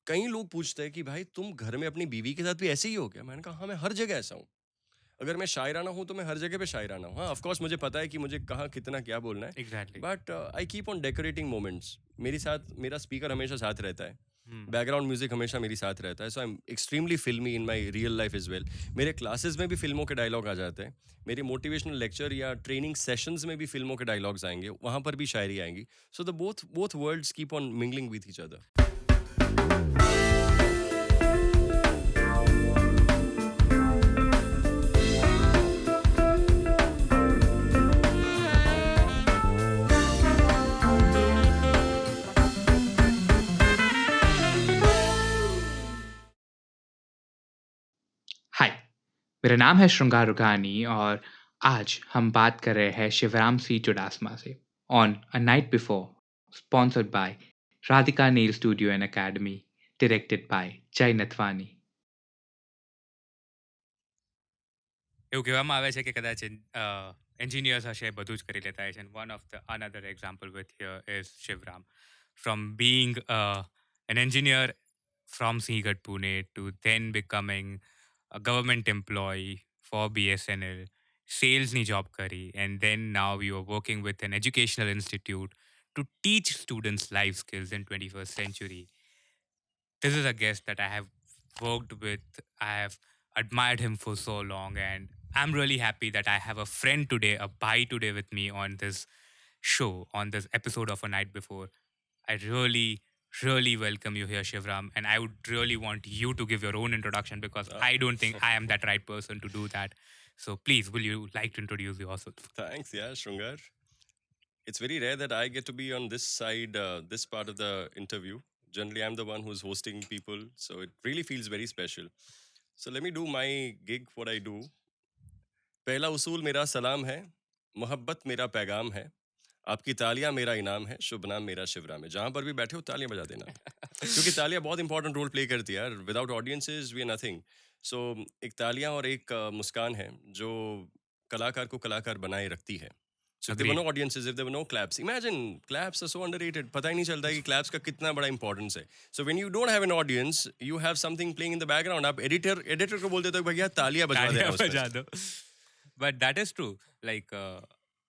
कई लोग पूछते हैं कि भाई तुम घर में अपनी बीवी के साथ भी ऐसे ही हो क्या? मैंने कहा हाँ, मैं हर जगह ऐसा हूँ। अगर मैं शायराना हूँ तो मैं हर जगह पे शायराना हूँ। हाँ, ऑफ कोर्स मुझे पता है कि मुझे कहाँ कितना क्या बोलना है, exactly. But I keep on decorating moments. मेरे साथ मेरा स्पीकर हमेशा साथ रहता है। हुँ। बैकग्राउंड म्यूजिक हमेशा मेरे साथ रहता है, so I am extremely filmi in my real life as well. मेरे क्लासेस में भी फ़िल्मों के डायलॉग आ जाते हैं। मेरे मोटिवेशनल लेक्चर या ट्रेनिंग सेशंस में भी फ़िल्मों के डायलॉग्स आएँगे, वहाँ पर भी शायरी आएँगी। So the both both worlds keep on mingling with each other. Hi, मेरा नाम है श्रृंगार रुघानी और आज हम बात कर रहे हैं शिवराम सी चुडासमा से on a night before sponsored by Radhika Neel studio and academy directed by Jay Nathwani. એવું કહેવામાં આવે છે કે કદાચ એન્જિનિયર્સ હશે બધું જ કરી લેતા હશે. One of the another example with here is Shivram. From being an engineer from Seagat, Pune to then becoming a government employee for BSNL, salesની job કરી, and then now you are working with an educational institute to teach students life skills in 21st century. This is a guest that I have worked with. I have admired him for so long, and I'm really happy that I have a friend today, a bhai today with me on this show, on this episode of A Night Before. I really, really welcome you here, Shivram, and I would really want you to give your own introduction because Uh, I don't think I am that right person to do that. So please, will you like to introduce yourself? Thanks, yeah, Shrungar. It's very rare that I get to be on this side, this part of the interview. Generally, I'm the one who's hosting people, so it really feels very special. So let me do my gig, what I do. पहला उसूल मेरा सलाम है, मोहब्बत मेरा पैगाम है, आपकी तालियां मेरा इनाम है, शुभ नाम मेरा शिवराम है। जहाँ पर भी बैठे हो तालियां बजा देना, क्योंकि तालियां बहुत इंपॉर्टेंट रोल प्ले करती है यार। Without audiences we are nothing. So एक तालियां और एक मुस्कान है जो कलाकार को कलाकार बनाए रखती है। So if there were no Agreed. audiences, if there were no claps, imagine claps are so underrated. पता ही नहीं चलता है कि claps का कितना बड़ा importance है. So when you don't have an audience, you have something playing in the background. आप editor को बोल देते हो भैया तालियां बजवा તાલિયા देना उस पर. બજા દો. But that is true. Like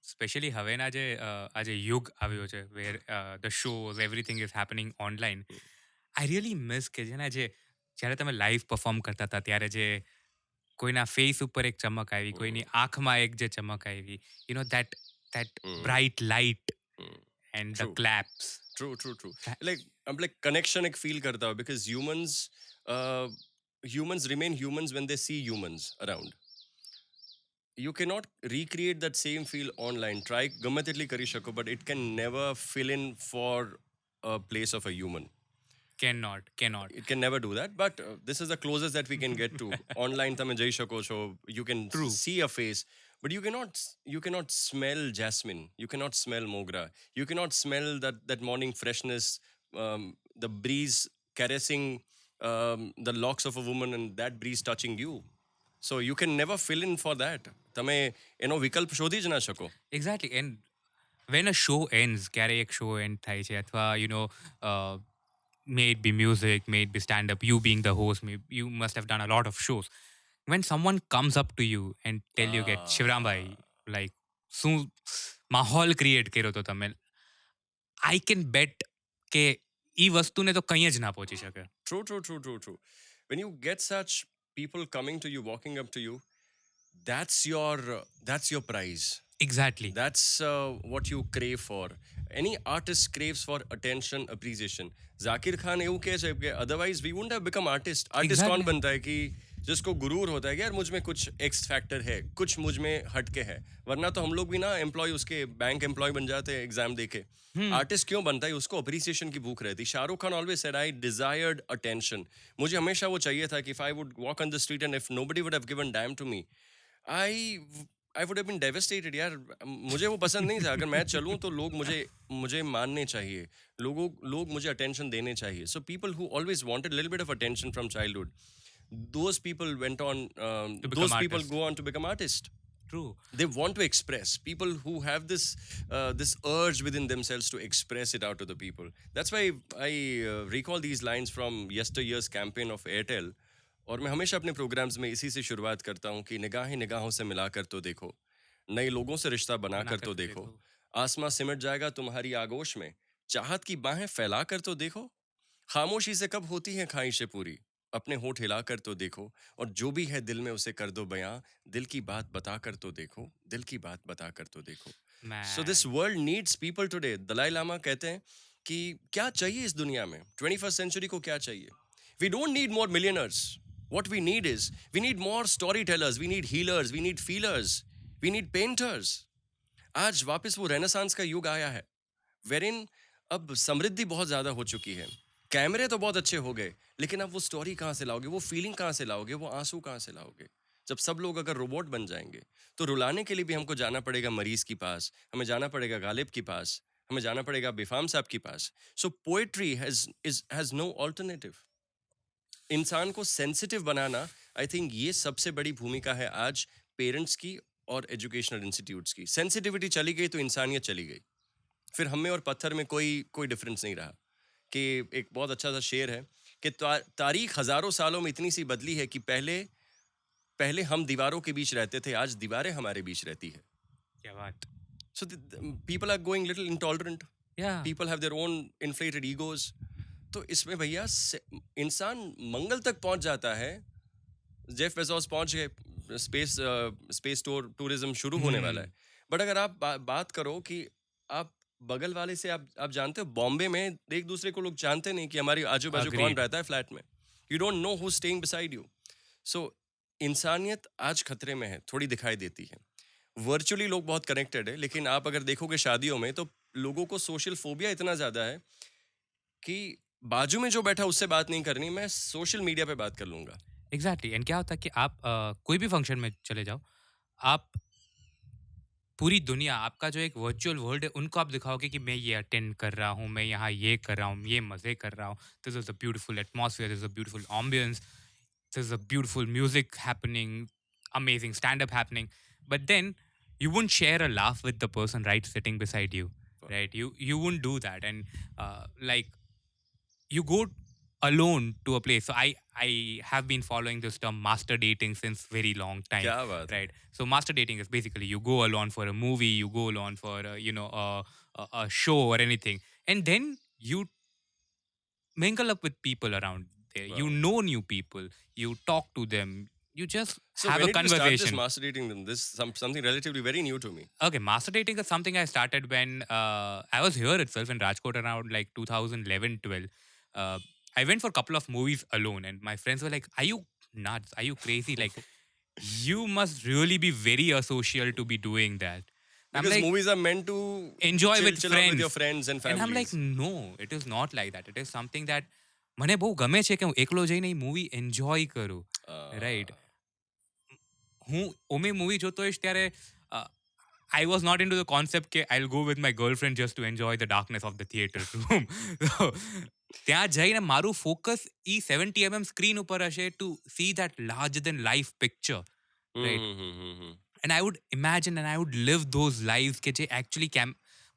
specially હવેના જે આ જે યુગ આવ્યો છે where the shows everything is happening online. I really miss કે જેને જે જ્યારે તમે લાઈવ પરફોર્મ કરતા હતા ત્યારે જે કોઈના ફેસ ઉપર એક ચમક આવી, કોઈની આંખમાં એક જે ચમક આવી, you know that that bright light and the True, claps. true. Like I'm like connection एक feel करता हूँ because uh, humans remain humans when they see humans around. You cannot recreate that same feel online. Try ગમે તેટલી કરી શકો, but it can never fill in for a place of a human. Can not can not. It can never do that, but this is the closest that we can get to. Online તમે જઈ શકો છો, you can true. see a face, but you cannot smell jasmine, you cannot smell mogra, you cannot smell that morning freshness, the breeze caressing the locks of a woman and that breeze touching you. So you can never fill in for that. તમે એનો વિકલ્પ શોધી જ ના શકો. Exactly. And when a show ends, ક્યારે એક show and થાય છે અથવા may it be music, may it be stand up, you being the host, you must have done a lot of shows. When someone comes up to you and tell you get Shivram bhai, Ah. like શું માહોલ create કર્યો તો તમે, I can બેટ કે ઈ વસ્તુને તો કંઈ જ ના પહોંચી શકે. True. When you get such people coming to you, walking up to you, that's your prize. Exactly. That's what you crave for. Any artist craves for attention, appreciation. Zakir Khan એવું કહે છે કે otherwise we wouldn't have become artist. Artist कौन exactly. बनता है कि जिसको गुरूर होता है कि यार मुझ में कुछ एक्स फैक्टर है, कुछ मुझ में हटके है, वरना तो हम लोग भी ना एम्प्लॉय उसके बैंक एम्प्लॉय बन जाते हैं एग्जाम देके. आर्टिस्ट क्यों बनता है? उसको अप्रिसिएशन की भूख रहती. Shahrukh Khan always said I desired attention. मुझे हमेशा वो चाहिए था कि if I would walk on the street and if nobody would have given damn to me, I I would have been devastated यार. मुझे वो पसंद नहीं था. अगर मैं चलूं तो लोग मुझे मुझे मानने चाहिए, लोग मुझे अटेंशन देने चाहिए. So people who always wanted little bit of attention from childhood, those people went on To become those people artist. go on to become artists. True. They want to express. People who have this urge within themselves to express it out to the people. That's why I recall these lines from yesteryear's campaign of Airtel. और मैं हमेशा अपने programmes में इसी से शुरुआत करता हूँ कि निगाहें निगाहों से मिलाकर तो देखो, नए लोगों से रिश्ता बनाकर बनाकर तो तो देखो, देखो। आसमां सिमट जाएगा तुम्हारी आगोश में, चाहत की बाहें फैलाकर तो देखो, खामोशी से कब होती हैं ख्वाहिशें पूरी, अपने होठ हिलाकर तो देखो, और जो भी है दिल में उसे कर दो बयां, दिल की बात बताकर तो देखो, दिल की बात बताकर तो देखो. So this Man. World needs people today. Dalai Lama कहते हैं कि क्या चाहिए इस दुनिया में, 21st सेंचुरी को क्या चाहिए. We don't need more millionaires. What we need is, we need more storytellers, we need healers, we need feelers, we need painters. आज वापस वो रेनेसांस का युग आया है, वेरिन अब समृद्धि बहुत ज्यादा हो चुकी है. कैमरे तो बहुत अच्छे हो गए, लेकिन अब वो स्टोरी कहाँ से लाओगे, वो फीलिंग कहाँ से लाओगे, वो आंसू कहाँ से लाओगे. जब सब लोग अगर रोबोट बन जाएंगे, तो रुलाने के लिए भी हमको जाना पड़ेगा मरीज के पास, हमें जाना पड़ेगा गालिब के पास, हमें जाना पड़ेगा बेफाम साहब के पास. सो पोएट्री हैज नो ऑल्टरनेटिव. इंसान को सेंसिटिव बनाना, आई थिंक ये सबसे बड़ी भूमिका है आज पेरेंट्स की और एजुकेशनल इंस्टीट्यूट्स की. सेंसिटिविटी चली गई तो इंसानियत चली गई. फिर हम में और पत्थर में कोई डिफरेंस नहीं रहा. कि एक बहुत अच्छा सा शेर है कि तारीख हजारों सालों में इतनी सी बदली है कि पहले पहले हम दीवारों के बीच रहते थे, आज दीवारें हमारे बीच रहती है. क्या बात. So people are going little intolerant. Yeah. People have their own inflated egos. तो इसमें भैया इंसान मंगल तक पहुंच जाता है. जेफ बेजोस पहुंच गए, स्पेस टूरिज्म शुरू होने वाला है. बट अगर आप बात करो कि आप बगल वाले से, आप जानते हो बॉम्बे में एक दूसरे को लोग जानते नहीं कि हमारे आजू बाजू कौन Agreed. रहता है फ्लैट में. You don't know who staying beside you. So इंसानियत आज खतरे में है, थोड़ी दिखाई देती है. वर्चुअली लोग बहुत कनेक्टेड है, लेकिन आप अगर देखोगे शादियों में तो लोगों को सोशल फोबिया इतना ज्यादा है कि बाजू में जो बैठा उससे बात नहीं करनी, मैं सोशल मीडिया पे बात कर लूंगा. एग्जैक्टली. एंड क्या होता है कि आप कोई भी फंक्शन में चले जाओ, आप पूरी दुनिया, आपका जो एक वर्चुअल वर्ल्ड है, उनको आप दिखाओगे कि मैं ये अटेंड कर रहा हूँ, मैं यहाँ ये कर रहा हूँ, ये मज़े कर रहा हूँ. This is a beautiful atmosphere, this is a beautiful ambience, this is a beautiful music happening, amazing stand up happening. But then you wouldn't share a laugh with the person right sitting beside you, right? You wouldn't do that. And like, you go alone to a place. So I have been following this term master dating since very long time, क्या बात है. right? So master dating is basically you go alone for a movie, you go alone for a show or anything, and then you mingle up with people around there. You Wow. know new people, you talk to them, you just So have when a did you start this conversation. master dating them? This something relatively very new to me. Okay, master dating is something I started when I was here itself in Rajkot around like 2011, 12. Uh, I went for a couple of movies alone, and my friends were like, "Are you nuts? Are you crazy? Like, you must really be very asocial to be doing that." I'm Because like, movies are meant to enjoy with chill out with your friends. friends and And I'm like, families. no, it is not like that. It is something that મને બહુ ગમે છે કે હું એકલો જઈને એ movie enjoy કરું, right. હું ઓમે મૂવી જોતો હોઈશ ત્યારે I was not into the concept કે I'll go with my girlfriend just to enjoy the darkness of the theater room. So, ત્યાં જઈને મારું ફોકસ ઈ 70 mm સ્ક્રીન ઉપર હશે to see that larger than life picture, right? And I would imagine and I would live those lives કે જે actually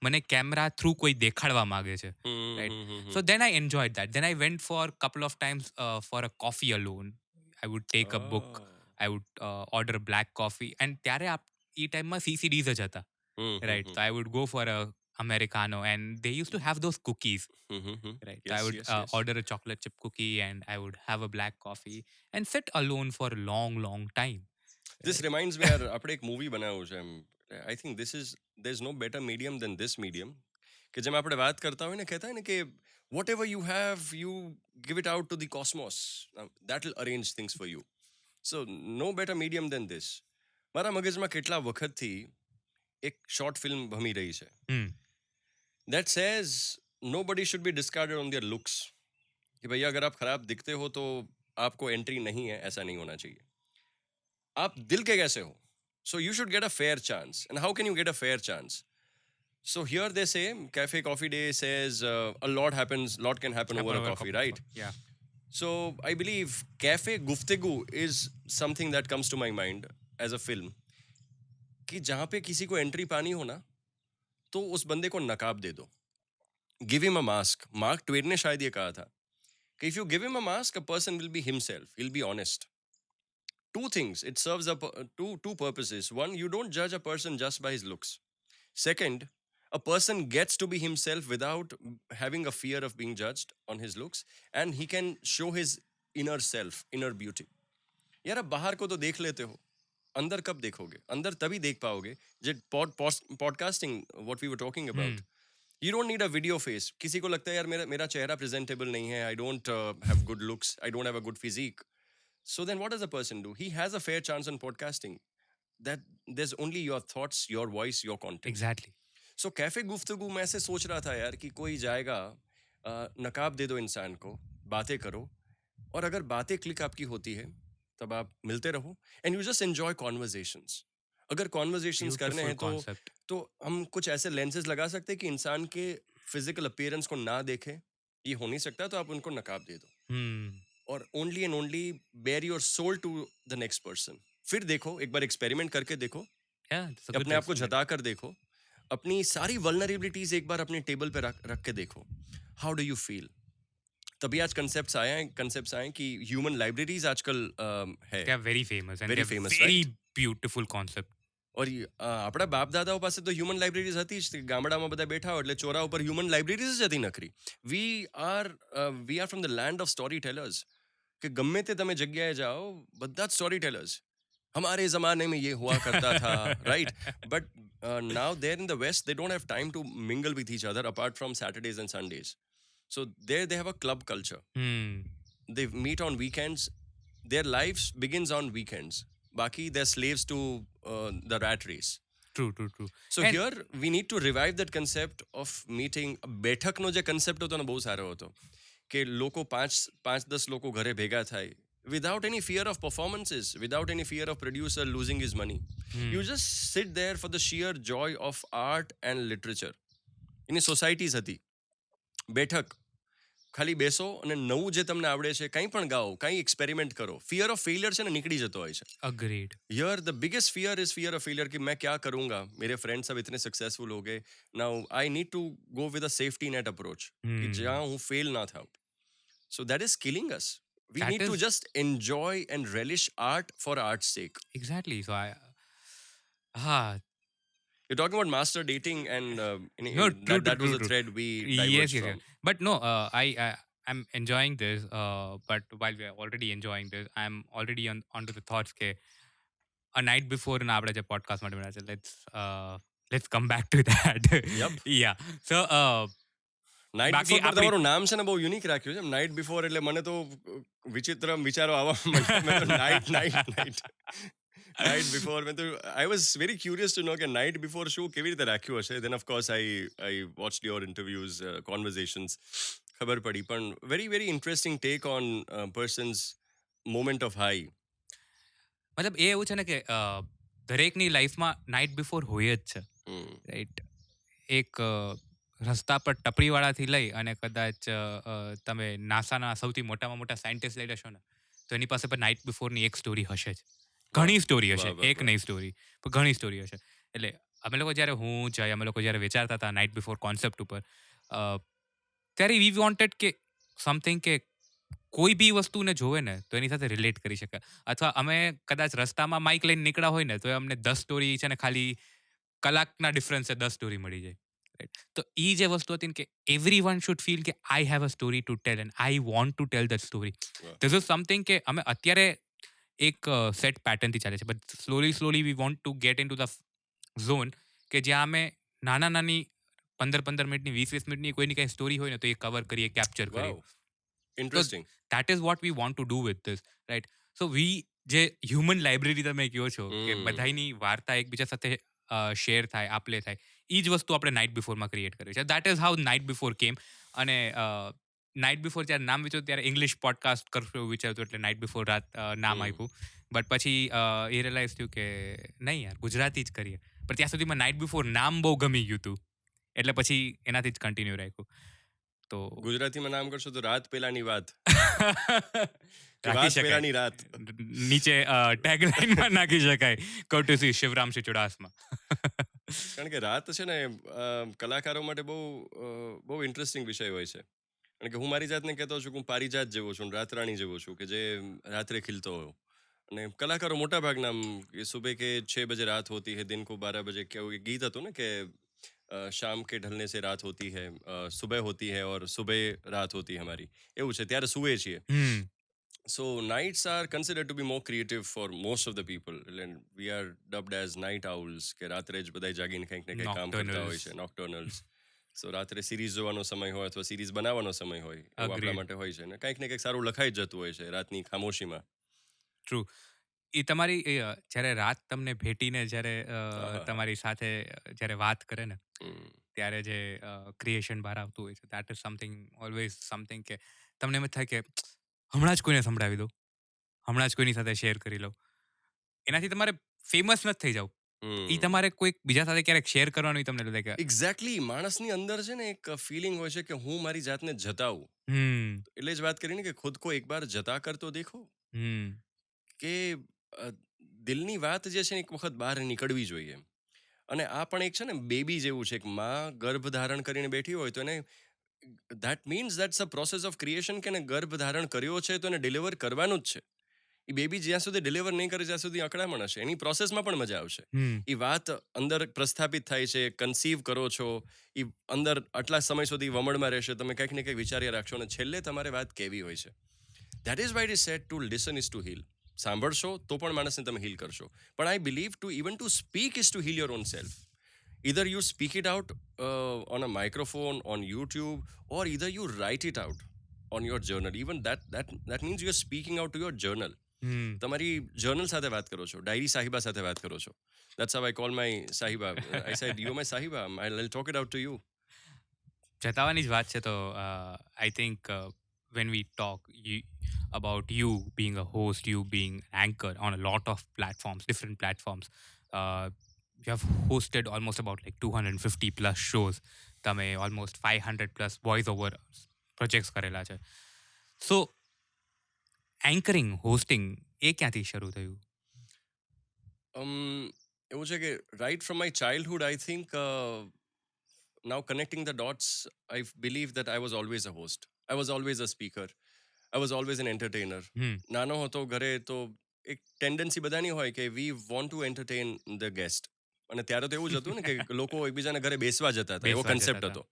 મને camera through કોઈ દેખાડવા માગે છે, right? So then I enjoyed that. Then I went for a couple of times for a coffee alone. I would take a book, I would order black coffee, and ત્યારે એ ટાઈમમાં CCDs જ હતા, right? So I would go for a Americano, and they used to have those cookies, right? So I would order a chocolate chip cookie, and I would have a black coffee and sit alone for a long time. This reminds me, यार આપણે એક movie બનાવ્યું છે. I think there's no better medium than this medium. કે જેમ આપણે વાત કરતા હોય ને, કહેતા હોય ને કે whatever you have, you give it out to the cosmos. That will arrange things for you. So no better medium than this. મારા મગજમાં કેટલા વખતથી એક શોર્ટ ફિલ્મ ભમી રહી છે. That says nobody should be discarded on their looks. कि भैया अगर आप खराब दिखते हो तो आपको एंट्री नहीं है, ऐसा नहीं होना चाहिए. आप दिल के कैसे हो? So you should get a fair chance. And how can you get a fair chance? So here they say, Cafe Coffee Day says a lot can happen over a coffee, right? Yeah. So I believe Cafe Guftegu is something that comes to my mind as a film. कि जहां पे किसी को entry पानी हो ना, तो उस बंदे को नकाब दे दो. Give him a mask. Mark Twain ने शायद ये कहा था कि if you give him a mask, a person will be himself, will be honest. Two things. It serves up two purposes. One, you don't judge a person just by his looks. Second, a person gets to be himself without having a fear of being judged on his looks, and he can show his inner self, inner beauty. यार अब बाहर को तो देख लेते हो, अंदर कब देखोगे? अंदर तभी देख पाओगे जब podcasting, what we were talking about. You don't need a video face. किसी को लगता है यार मेरा मेरा चेहरा प्रेजेंटेबल नहीं है, I don't have good looks, I don't have a good physique. So then what does a person do? He has a fair chance on podcasting. That there's only your thoughts, your voice, your content. Exactly. So cafe गुफ्तगू मैं ऐसे सोच रहा था यार कि कोई जाएगा, नकाब दे दो इंसान को, बातें करो, और अगर बातें क्लिक आपकी होती है तब आप मिलते रहो and you just enjoy conversations. अगर कॉन्वर्जेशंस करने ब्यूटिफुल हैं कॉन्सेप्ट. तो हम कुछ ऐसे लेंसेज लगा सकते हैं कि इंसान के फिजिकल अपीयरेंस को ना देखे. ये हो नहीं सकता तो आप उनको नकाब दे दो और only and only bare your soul to the next person. फिर देखो, एक बार एक्सपेरिमेंट करके देखो, अपने आप को जता कर देखो, अपनी सारी वल्नरेबिलिटीज एक बार अपने टेबल पे रख के देखो. How do you feel? तभी आज कंसेप्ट्स आए कि ह्यूमन लाइब्रेरीज आजकल है. They are very famous and Very they're famous, very right? beautiful concept. और આપણા બાપ દાદાઓ પાસે તો હ્યુમન લાઇબ્રેરીઝ હતી જ. ગામડામાં બધા બેઠા હોય એટલે ચોરા ઉપર હ્યુમન લાઇબ્રેરીઝ જ હતી નખરી. We are from the land of storytellers. कि गम्मे ते तमे जग्याए जाओ, બધા સ્ટોરી ટેલર્સ. हमारे जमाने में ये हुआ करता था, right? But now there in the west they don't have time to mingle with each other apart from Saturdays and Sundays. So there they have a club culture. They meet on weekends. Their lives begins on weekends. Baki they're slaves to the rat race. True. So And- here we need to revive that concept of meeting. બેઠકનો જે concept હતો ને બહુ સારો હતો કે લોકો 5-10 લોકો ઘરે ભેગા થાય without any fear of performances, without any fear of producer losing his money. You just sit there for the sheer joy of art and literature. Any societies હતી, બેઠક, ખાલી બેસો અને નવું જે તમને આવડે છે કંઈ પણ ગાઓ, કંઈ એક્સપેરિમેન્ટ કરો. ફિયર ઓફ ફેલિયર છે ને નીકળી જતો હોય છે. Agreed. Here the biggest fear is fear of failure कि मैं क्या करूंगा, मेरे फ्रेंड्स सब इतने सक्सेसफुल हो गए. Now I need to go with a safety net approach कि जहाँ हूँ फेल ना था. So that is killing us. We That need to is- just enjoy and relish art for art's sake. Exactly. So You're talking about master dating and No, true, that was true, a true. thread we yes, diverged yes, from. yes. But no, I'm enjoying this. But while we're already enjoying this, I'm already onto the thoughts ke a night before na આપણે જે podcast માટે બનાવ્યા છે, let's come back to that. Yup. Yeah. So night બાકી before પર આપણી- તમારું નામ છે ને બહુ યુનિક રાખ્યું છે. નાઇટ બિફોર એટલે મને તો વિચિત્ર વિચારો આવવા માંડ્યા. મેં તો નાઇટ બિફોર મેં તો I was very curious to know કે નાઇટ બિફોર શું કેવી રીતે રાખ્યું હશે. Then of course I watched your interviews, conversations, ખબર પડી. પણ very very interesting take on persons moment of high. મતલબ એ એવું છે ને કે દરેકની લાઈફમાં નાઇટ બિફોર હોય જ છે, રાઈટ? એક રસ્તા પર ટપરીવાળાથી લઈ અને કદાચ તમે નાસાના સૌથી મોટામાં મોટા સાયન્ટિસ્ટ લઈ લેશો ને, તો એની પાસે પણ નાઇટ બિફોરની એક સ્ટોરી હશે જ. ઘણી સ્ટોરી હશે, એક નહીં સ્ટોરી, પણ ઘણી સ્ટોરી હશે. એટલે અમે લોકો જ્યારે વિચારતા હતા નાઇટ બિફોર કોન્સેપ્ટ ઉપર, ત્યારે વી વોન્ટેડ કે સમથિંગ કે કોઈ બી વસ્તુને જોવે ને તો એની સાથે રિલેટ કરી શકે. અથવા અમે કદાચ રસ્તામાં માઇક લઈને નીકળ્યા હોય ને તો અમને 10 સ્ટોરી છે ને ખાલી કલાકના ડિફરન્સે 10 સ્ટોરી મળી જાય. તો એ જે વસ્તુ હતી ને કે એવરી વન શુડ ફીલ કે I have a story to tell and I want to tell that story. This is something કે અમે અત્યારે એક સેટ પેટર્નથી ચાલે છે, but slowly we want to get in to the zone કે જ્યાં અમે નાની 15 મિનિટની 20 મિનિટની કોઈની કંઈ સ્ટોરી હોય ને તો એ કવર કરીએ, કેપ્ચર કરીએ. Interesting. That is what we want to do with this, right? So જે હ્યુમન લાઇબ્રેરી તમે કહો છો કે બધાની વાર્તા એકબીજા સાથે શેર થાય, આપલે થાય, એ જ વસ્તુ આપણે નાઇટ બિફોરમાં ક્રિએટ કરી છે. That is how night before કેમ. અને નાઇટ બિફોર જ્યારે નામ વિચાર્યું ત્યારે ઇંગ્લિશ પોડકાસ્ટ કરશું એવું વિચારતું, એટલે નાઇટ બિફોર રાત નામ આપ્યું. બટ પછી એ રિયલાઇઝ થયું કે નહીં યાર, ગુજરાતી જ કરીએ. પણ ત્યાં સુધીમાં નાઇટ બિફોર નામ બહુ ગમી ગયું હતું, એટલે પછી એનાથી જ કન્ટિન્યુ રાખ્યું. તો ગુજરાતીમાં નામ કરશો તો રાત પેલાની વાત. કે રાખી વાત શકાય. પેલાની રાત. નીચે ટેગલાઇનમાં નાખી શકાય, courtesy શિવરામસિંહ ચુડાસમા. કારણ કે રાત છે ને કલાકારો માટે બહુ ઇન્ટરેસ્ટિંગ વિષય હોય છે. કારણ કે હું મારી જાતને કહેતો છું કે હું પારિજાત જેવો છું, રાતરાણી જેવો છું, કે જે રાત્રે ખીલતો હોય. અને કલાકારો મોટા ભાગના સુબહ કે 6 બજે રાત હોતી है, दिन को 12 बजे, કેવું એક ગીત હતું ને કે શામ કે ઢલને से रात होती है, सुबह होती है और सुबह रात होती है हमारी, એવું છે, ત્યારે સુવે છીએ. હમ So nights are considered to be more creative for most of the people, and we are dubbed as night owls, કે રાત્રે જ બધા જાગીને કંઈક ને કંઈક કામ કરતા હોય Nocturnals. છે, nocturnals. સો રાત્રે સિરીઝ જોવાનો સમય હોય અથવા સિરીઝ બનાવવાનો સમય હોય એવું આપણા Agreed. માટે હોય છે, ને કંઈક ને કંઈક સારું લખાઈ જ જતું હોય છે રાતની ખામોશીમાં. ટ્રુ. એ તમારી જ્યારે રાત તમને ભેટીને જ્યારે આહાહા. તમારી સાથે જ્યારે વાત કરે ને, હમ. ત્યારે જે ક્રિએશન બહાર આવતું હોય છે, that is something, always something, કે તમને એમ જ થાય કે હમણાં જ કોઈને સંભળાવી દઉં, હમણાં જ કોઈની સાથે શેર કરી લઉં. એનાથી તમારે ફેમસ નથી થઈ જાવ. એ હમ. તમારે કોઈક બીજા સાથે ક્યારેક શેર કરવાનું ઈ તમને લાગે કે એક્ઝેક્ટલી, માણસની અંદર છે ને એક ફિલિંગ હોય છે કે હું મારી જાતને જતાવું. હમ, એટલે જ વાત કરીને કે ખુદ કો એક બાર જતા કર તો દેખો, હમ, કે અ, દિલની વાત જે છે ને એક વખત બહાર નીકળવી જોઈએ. અને આ પણ એક છે ને બેબી જેવું છે, એક માં ગર્ભ ધારણ કરીને બેઠી હોય તો એને that means that's a process of creation, કે એને ગર્ભ ધારણ કર્યો છે તો એને ડિલિવર કરવાનું જ છે. એ બેબી જ્યાં સુધી ડિલિવર નહીં કરે ત્યાં સુધી અકળામણ હશે, એની પ્રોસેસમાં પણ મજા આવશે. હમ, એ વાત અંદર પ્રસ્થાપિત થાય છે, કન્સીવ કરો છો, એ અંદર આટલા સમય સુધી વમળમાં રહેશે, તમે કંઈક ને કંઈક વિચાર્યા રાખશો, અને છેલ્લે તમારે વાત કેવી હોય છે. That is why it is said to listen is to heal. સાંભળશો તો પણ માણસને તમે હીલ કરશો. પણ I believe two even to speak is to heal your own self. Either you speak it out on a microphone, on YouTube, or either you write it out on your journal. Even that means you're speaking out to your journal. હમ. તમારી journal સાથે વાત કરો છો, diary સાહિબા સાથે વાત કરો છો. That's how I call my સાહિબા. I said, "You are my સાહિબા. I'll talk it out to you." જતાવાની જ વાત છે તો I think when we talk about you being a host, you being anchor on a lot of platforms, different platforms. You have hosted almost about like 250 plus shows. તમે almost 500 plus voice over projects કરેલા છે. So anchoring, hosting એ ક્યાંથી શરૂ થયું? એવું છે કે right from my childhood, I think now connecting the dots, I believe that I was always a host. I was always a speaker. I was always an entertainer. હમ, નાનો હતો ઘરે તો એક ટેન્ડન્સી બધાની હોય કે we want to entertain the guest. અને ત્યારે તો એવું જ હતું ને કે લોકો એકબીજાના ઘરે બેસવા જતા હતા, એવો બેસવા જતા કન્સેપ્ટ હતા. હતો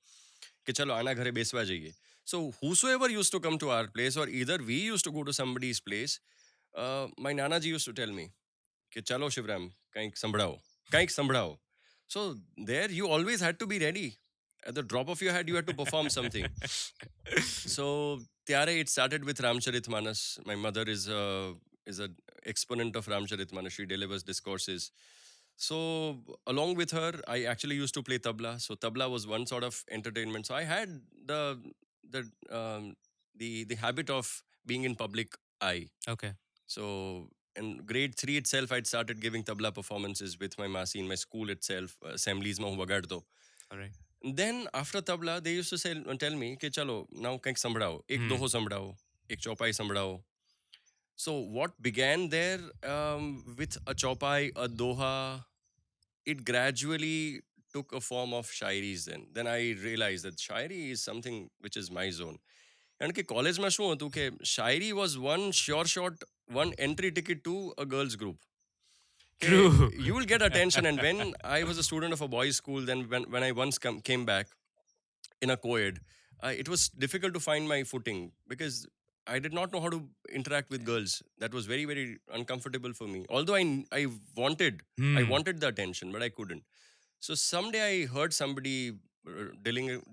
કે ચલો આના ઘરે બેસવા જઈએ. સો whosoever used to come to our place, or either we used to go to somebody's place, my Nanaji used to tell me કે ચાલો શિવરામ, કંઈક સંભળાવો. So there you always had to be ready. At the drop of your hat, you had to perform something. So ત્યારે it started with Ramcharitmanas. My mother is an exponent of Ramcharitmanas. She delivers discourses. So along with her, I actually used to play tabla. So tabla was one sort of entertainment. So I had the the um, the habit of being in public eye. Okay. So in grade 3 itself, I'd started giving tabla performances with my masi in my school itself. Assemblies માં હું વગાડતો. Alright. Then after tabla, they used to tell me કે ચલો now કંઈક સંભળાવો, એક Hmm. દોહો સંભળાવો, એક ચોપાઈ સંભળાવો. So what began there with a chopai, a doha, it gradually took a form of shairis. Then I realized that shairi is something which is my zone. કારણ કે કોલેજમાં શું હતું કે શાયરી was one sure shot, one entry ticket to a girls group. True. You will get attention. And when I was a student of a boys' school, then when I once came back in a co-ed, it was difficult to find my footing because I did not know how to interact with girls. That was very, very uncomfortable for me. Although I wanted the attention, but I couldn't. So someday I heard somebody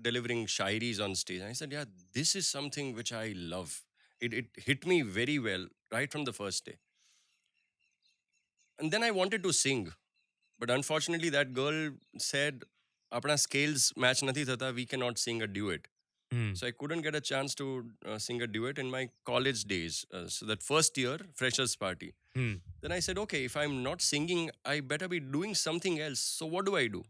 delivering shairis on stage. And I said, yeah, this is something which I love. It hit me very well right from the first day. And then I wanted to sing. But unfortunately, that girl said, apna scales match nathi thata, we cannot sing a duet. Hmm. So I couldn't get a chance to sing a duet in my college days. So that first year, freshers party. Hmm. Then I said, okay, if I'm not singing, I better be doing something else. So what do?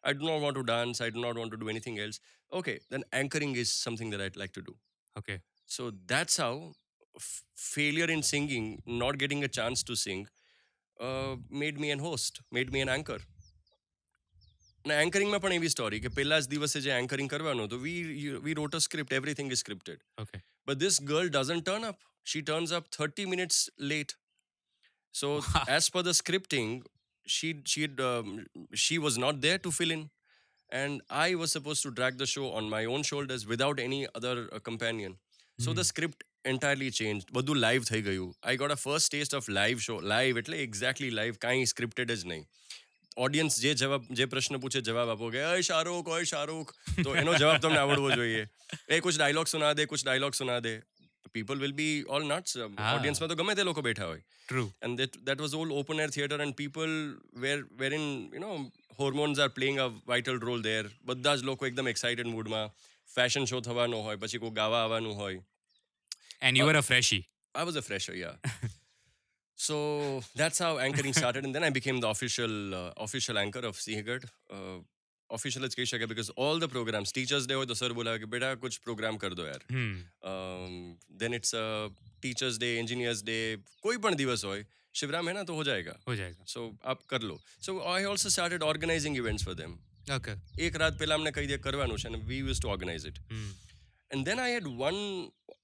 I do not want to dance. I do not want to do anything else. Okay, then anchoring is something that I'd like to do. Okay. So that's how failure in singing, not getting a chance to sing, made me an host, made me an anchor. અને એન્કરિંગમાં પણ એવી story કે પહેલા જ દિવસે જે anchoring કરવાનું હતું, we wrote a script, everything is scripted. Okay. But this girl doesn't turn up. She turns up 30 minutes late. So as per the scripting, she was not there to fill in, and I was supposed to drag the show on my own shoulders without any other companion. So the script entirely changed. બધું live થઈ ગયું. I got a first taste of live show. Live એટલે exactly live, કાંઈ scripted જ નહીં. Audience જે પ્રશ્ન પૂછે જવાબ આપો કે ઓય શાહરુખ, તો એનો જવાબ તમને આવડવો જોઈએ. कुछ डायलॉग सुना दे. People will be all nuts. ઓડિયન્સમાં તો ગમે તે લોકો બેઠા હોય. True. And that was all open air theater, and people wherein hormones are playing a vital role there. બધા જ લોકો એકદમ excited moodમાં, fashion show થવાનો હોય, પછી કોઈ ગાવા આવવાનું હોય. And you were a freshie. I was a fresher, yeah. So that's how anchoring started, and then I became the official anchor of Siehgad. Official જ કહી શકાય, because all the programs, teachers day હોય તો sir બોલાવે કે બેટા કુછ programme કર દો યાર. Then it's teachers day, engineers day, કોઈ પણ દિવસ હોય, शिवराम है ना तो हो जाएगा. So आप कर लो. So I also started organizing events for them. Okay. એક રાત પહેલા અમને કહી દે કરવાનું છે, and we used to organize it. And then I had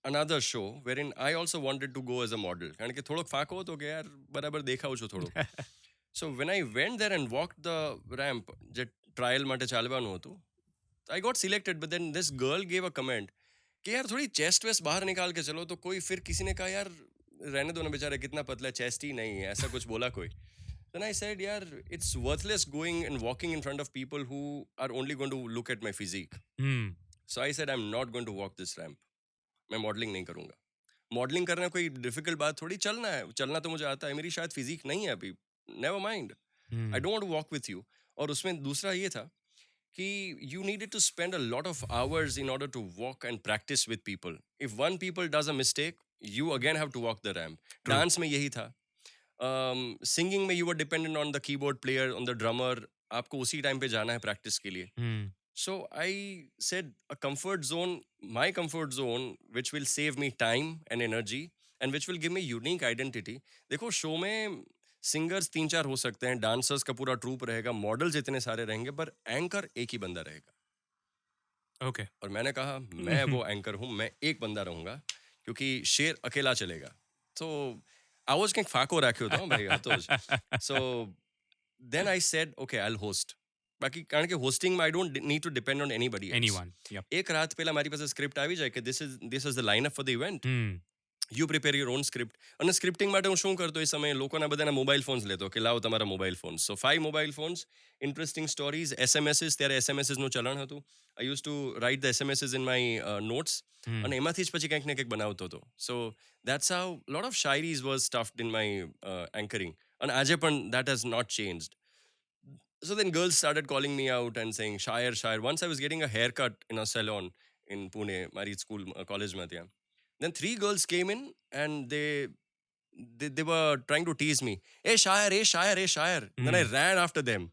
another show wherein I also wanted to go as a model. કારણ કે થોડોક ફાકો હતો કે યાર બરાબર દેખાવ છું થોડું. So when I went there and walked the ramp, જે ટ્રાયલ માટે ચાલવાનું હતું, I got selected, but then this girl gave a comment कि यार थोड़ी चेस्ट वेस्ट बाहर निकाल के चलो. तो कोई फिर किसी ने कहा यार रहने दो ना बेचारे, कितना पतला, चेस्ट ही नहीं है, ऐसा कुछ बोला कोई. Then I said यार it's worthless going and walking in front of people who are only going to look at my physique. So I said I'm not going to walk this ramp. मैं modelling नहीं करूंगा. Modelling करना कोई difficult बात थोड़ी, चलना तो मुझे आता है, मेरी शायद फिजिक नहीं है अभी, never mind, I don't want to walk with you. और उसमें दूसरा ये था कि you needed to spend a lot of hours in order to walk and practice with people. If one people does a mistake, you again have to walk the ramp. Dance में यही था. Singing में you were dependent on the keyboard player, on the drummer. आपको उसी time पे जाना है practice के लिए. So I said my comfort zone, which will save me time and energy and which will give me unique identity. देखो show में singers 3-4 हो सकते हैं, डांसर्स का पूरा ट्रूप रहेगा, मॉडल्स इतने सारे रहेंगे, पर एंकर एक ही बंदा रहेगा. Okay. और मैंने कहा मैं वो एंकर हूँ, मैं एक बंदा रहूंगा, क्योंकि शेर अकेला चलेगा. So I was કંઈક ફાકો રાખ્યો હતો ભાઈ, હતો જ. So then I said okay, I'll host. બાકી કારણ કે હોસ્ટિંગમાં I don't need to depend on anybody else. Anyone. Yep. એક રાત પહેલા મારી પાસે સ્ક્રિપ્ટ આવી જાય કે this is the lineup for the event. You prepare your own script. અને સ્ક્રિપ્ટિંગ માટે હું શું કરતો એ સમયે, લોકોના બધાના મોબાઈલ ફોન્સ લેતો કે લાવો તમારા mobile phones. So 5 mobile phones, interesting stories, SMSes, ત્યારે એસએમએસીસનું ચલણ હતું. I use to write the SMSes in my notes, અને એમાંથી જ પછી કંઈક ને કંઈક બનાવતો હતો. So that's how lot of shayaris was stuffed in my anchoring. અને આજે પણ that has not changed. So then girls started calling me out and saying, Shayar. Once I was getting a haircut in a salon in Pune, Mari school, college mein thya. Then 3 girls came in and they were trying to tease me. Hey Shayar. Then I ran after them.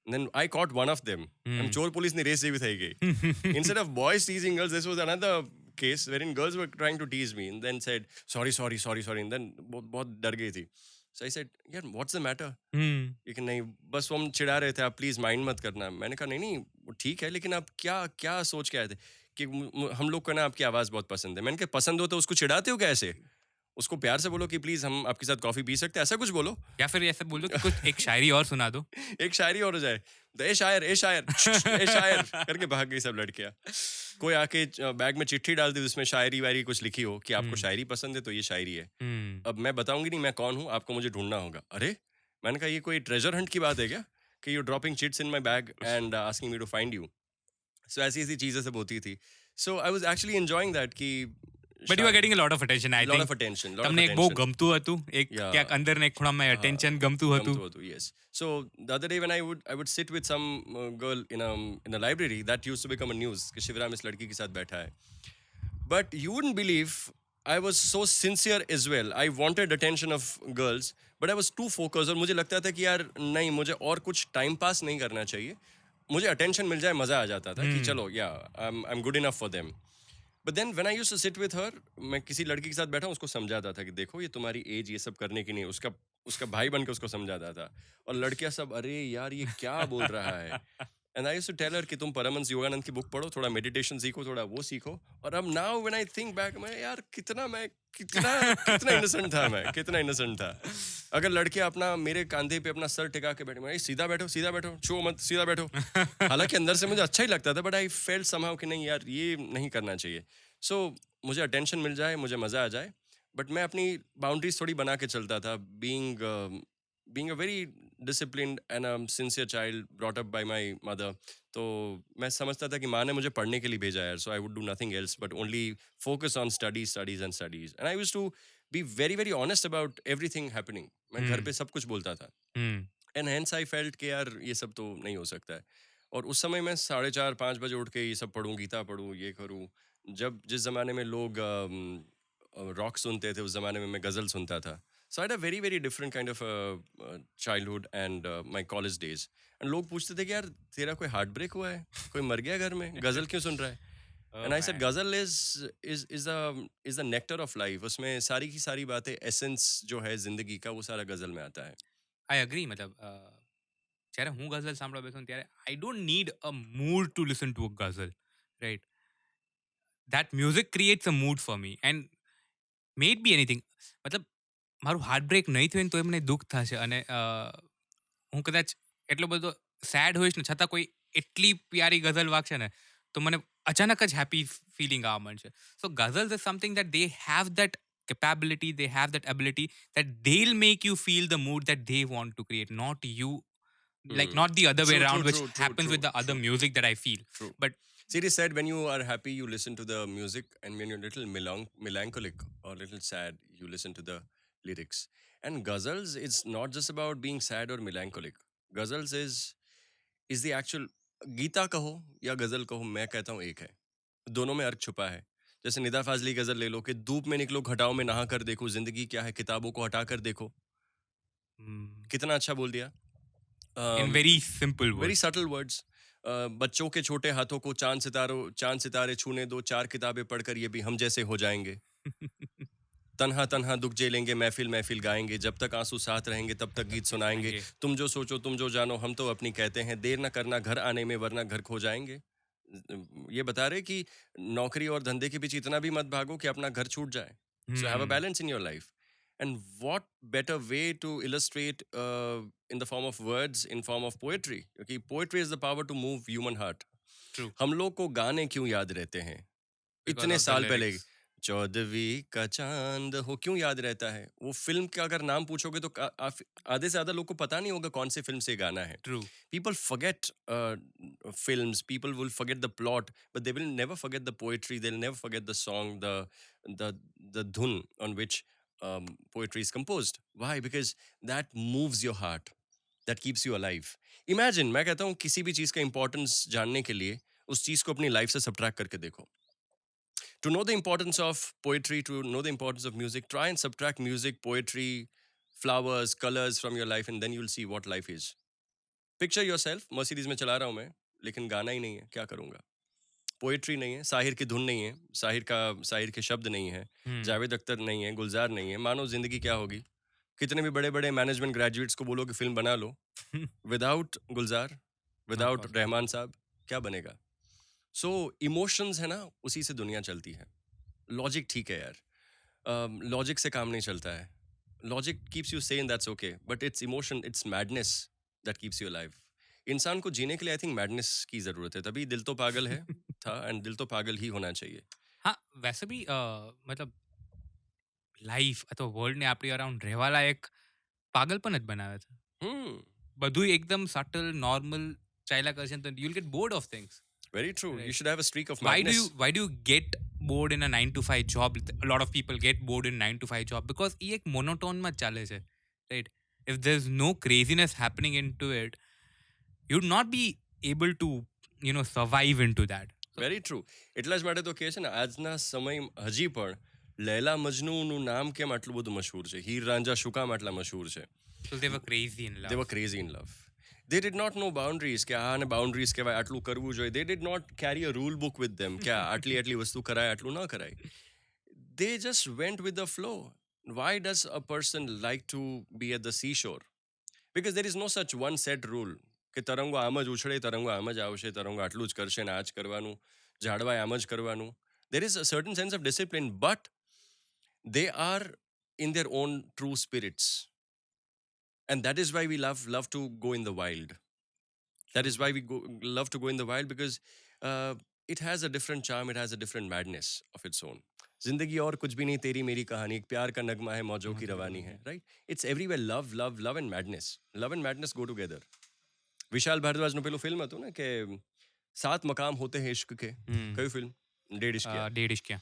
And then I caught one of them. And chor police ni race jeevi thai gayi. Instead of boys teasing girls, this was another case wherein girls were trying to tease me and then said, sorry. And then बहुत डर गई थी. So I said, यार what's the matter? लेकिन नहीं, बस वो हम चिढ़ा रहे थे, आप प्लीज माइंड मत करना. मैंने कहा नहीं वो ठीक है, लेकिन आप क्या सोच के आए थे कि हम लोग को ना आपकी आवाज़ बहुत पसंद है. मैंने कहा पसंद हो तो उसको चिढ़ाते हो कैसे? उसको प्यार से बोलो कि प्लीज हम आपके साथ कॉफी पी सकते हैं, ऐसा कुछ बोलो. या फिर ऐसा बोलो कि कुछ एक शायरी और सुना दो. एक शायरी और हो जाए तो ए शायर करके भाग गई सब लड़कियां. कोई आके बैग में चिट्ठी डाल दी, उसमें शायरी वायरी कुछ लिखी हो कि आपको शायरी पसंद है तो ये शायरी है. अब मैं बताऊंगी नहीं मैं कौन हूँ, आपको मुझे ढूंढना होगा. अरे मैंने कहा ये कोई ट्रेजर हंट की बात है क्या कि you dropping chits in my bag and asking me to find you. So ऐसी चीजें सब होती थी. So I was actually enjoying that कि But you are getting a lot of attention, I think. lot of attention. તમને એક બહુ ગમતું હતું, એક ક્યાંક અંદર ને ખૂણામાં attention ગમતું હતું. Yes. So the other day when I would sit with some girl in a library, that used to become a news कि शिवराम इस लड़की के साथ बैठा है. But you wouldn't believe I was so sincere as well. I wanted attention of girls, but I was too focused. और मुझे लगता था कि यार नहीं, मुझे और कुछ टाइम पास नहीं करना चाहिए, मुझे अटेंशन मिल जाए, मजा आ जाता था कि चलो I'm good enough for them. But then when I used to sit with her, मैं किसी लड़की के साथ बैठा हूं, उसको समझाता था कि देखो ये तुम्हारी एज ये सब करने की नहीं है, उसका उसका भाई बन के उसको समझाता था। और लड़कियां सब अरे यार ये क्या बोल रहा है। And I used to tell her कि तुम परमहंस योगानंद की बुक पढ़ो, थोड़ा मेडिटेशन सीखो, थोड़ा वो सीखो। और अब now when I think back, मैं कितना कितना इनोसेंट था, मैं कितना इनोसेंट था। अगर लड़कियां अपना मेरे कंधे पे अपना सर टिका के बैठे, मैं सीधा बैठो, छुओ मत, सीधा बैठो। हालांकि अंदर से मुझे अच्छा ही लगता था, बट आई फेल्ट समहाउ कि नहीं यार ये नहीं करना चाहिए। सो मुझे अटेंशन मिल जाए, मुझे मजा आ जाए, बट मैं अपनी बाउंड्रीज थोड़ी बना के चलता था। Being a very disciplined and sincere child brought up by my mother, तो मैं समझता था कि माँ ने मुझे पढ़ने के लिए भेजा है, so I would do nothing else but only focus on studies studies and studies. And I used to be very very honest about everything happening. मैं घर पे हम्म. सब कुछ बोलता था। हम्म. एंड हेंस आई फेल्ट कि यार ये सब तो नहीं हो सकता है। और उस समय मैं 4:30-5 बजे उठ के ये सब पढूं, गीता पढूं, ये करूं। जब जिस ज़माने में लोग रॉक सुनते थे, उस ज़माने में मैं गज़ल सुनता था। So I had a very very different kind of childhood and my college days. And लोग पूछते थे कि यार तेरा कोई हार्ट ब्रेक हुआ है, कोई मर गया घर में, गज़ल क्यों सुन रहा है। Oh and I said man. Ghazal is the nectar of life. उसमें सारी की सारी बातें, एसेंस जो है जिंदगी का, वो सारा गज़ल में आता है। I agree. मतलब જ્યારે હું ગઝલ સાંભળવા બેસું ને ત્યારે I don't need a mood to listen to a ghazal, right? That music creates a mood for me, and may it be anything. મતલબ મારું હાર્ટ બ્રેક નહીં થયું ને તો મને દુઃખ થશે, અને હું કદાચ એટલો બધો સેડ હોઈશ ને છતાં કોઈ એટલી પ્યારી ગઝલ વાગશે ને તો મને અચાનક જ હેપી ફીલિંગ આવવા માંડશે. So ghazals is something that they have that capability, they have that ability that they'll make you feel the mood that they want to create, not you, like Hmm. not the other way True, true, around, which true, true, happens with true, the other true, music that I feel. true. But See, it is said when you are happy, you listen to the music, and when you're a little melancholic or a little sad, you listen to the lyrics. And ghazals, it's not just about being sad or melancholic. Ghazals is the actual Gita कहो या गजल कहो, मैं कहता हूँ एक है। दोनों में अर्थ छुपा है। जैसे निदा फाजली गजल ले लो कि धूप में निकलो घटाओं में नहा कर देखो, जिंदगी क्या है किताबों को हटा कर देखो। mm, कितना अच्छा बोल दिया। in very simple very words. Subtle words. बच्चों के छोटे हाथों को चांद सितारे छूने दो, चार किताबें पढ़कर ये भी हम जैसे हो जाएंगे। तन्हा तन्हा दुख झेलेंगे, महफिल महफिल गाएंगे, जब तक आंसू साथ रहेंगे तब तक गीत सुनाएंगे। सुनाएंगे. तुम जो सोचो तुम जो जानो, हम तो अपनी कहते हैं, देर न करना घर आने में वरना घर खो जाएंगे। ये बता रहे कि नौकरी और धंधे के बीच इतना भी मत भागो कि अपना घर छूट जाए। So have a Hmm. Balance in your life. And what better way to illustrate in the form of words, in form of poetry, क्योंकि poetry is the power to move human heart. True. हम लोग को गाने क्यों याद रहते हैं Because इतने of the साल पहले। lyrics. 14वीं का चांद हो क्यों याद रहता है। वो फिल्म का अगर नाम पूछोगे तो आधे से ज्यादा लोग को पता नहीं होगा कौन से फिल्म से ये गाना है। True. People forget films, people will forget the plot, but they will never forget the poetry, they'll never forget the song, the the dhun on which poetry is composed. Why? Because that moves your heart, that keeps you alive. Imagine, मैं कहता हूँ किसी भी चीज का importance जानने के लिए उस चीज को अपनी लाइफ से सब्ट्रैक्ट करके देखो। To know the importance of poetry, to know the importance of music, try and subtract music, poetry, flowers, colors from your life, and then you'll see what life is. Picture yourself, Mercedes में चला रहा हूँ मैं, लेकिन गाना ही नहीं है, क्या करूँगा। पोएट्री नहीं है, साहिर की धुन नहीं है, साहिर के शब्द नहीं है, Hmm. जावेद अख्तर नहीं है, गुलजार नहीं है, मानो जिंदगी क्या होगी। कितने भी बड़े बड़े मैनेजमेंट ग्रेजुएट्स को बोलो कि फिल्म बना लो, without Gulzar, Not without possible. Rahman साहब, क्या बनेगा। सो इमोशंस है ना, उसी से दुनिया चलती है। लॉजिक ठीक है यार, लॉजिक से काम नहीं चलता है। Logic keeps you Sen, that's okay, but it's emotion, it's madness that keeps you alive. इंसान को जीने के लिए आई थिंक मैडनेस की जरूरत है, तभी दिल तो पागल है था, एंड दिल तो पागल ही होना चाहिए। હા વૈસે બી મતલબ લાઈફ અથવા વર્લ્ડને આપણી અરાઉન્ડ રહેવાલા એક પાગલપન જ બનાવે છે. हम्म। બધું એકદમ સટલ નોર્મલ ચાલ્યા કરશે ને તો you will get board of things, very true, you right? Should have a streak of why do madness. you why do you get bored in a 9 to 5 job? A lot of people get bored in 9 to 5 job because એ એક monotone માં જ ચાલે છે, right? If there's no craziness happening into it, you'd not be able to, survive into that. So very true, એટલા જ માટે તો કહે છે ને, આજના સમય હજી પણ લૈલા મજનૂનું નામ કેમ આટલું બધું મશહૂર છે, હીર રાંઝા શું કામ આટલા મશહૂર છે। they were crazy in They love. were crazy in love. they did not know boundaries કે આને boundaries કહેવાય આટલું કરવું જોઈએ. They did not carry a rule book with them કે આટલી વસ્તુ કરાય આટલું ન કરાય. They just went with the flow. Why does a person like to be at the seashore? Because there is no such one set rule કે તરંગો આમ જ ઉછળે, તરંગો આમ જ આવશે, તરંગો આટલું જ કરશે ને આ જ કરવાનું, ઝાડવાએ આમ જ કરવાનું. There is a certain sense of discipline, but they are in their own true spirits. And that is why we love to go in the wild. That is why we love to go in the wild, because it has a different charm, it has a different madness of its own. जिंदगी और कुछ भी नहीं तेरी मेरी कहानी, एक प्यार का नगमा है मौजों की रवानी है, right? It's everywhere love and madness. Love and madness go together. વિશાલ ભારદ્વાજનું પેલું ફિલ્મ હતું ને કે 7 મકામ होते हैं इश्क के. કયું ફિલ્મ? डेढ़ इश्किया. डेढ़ इश्किया.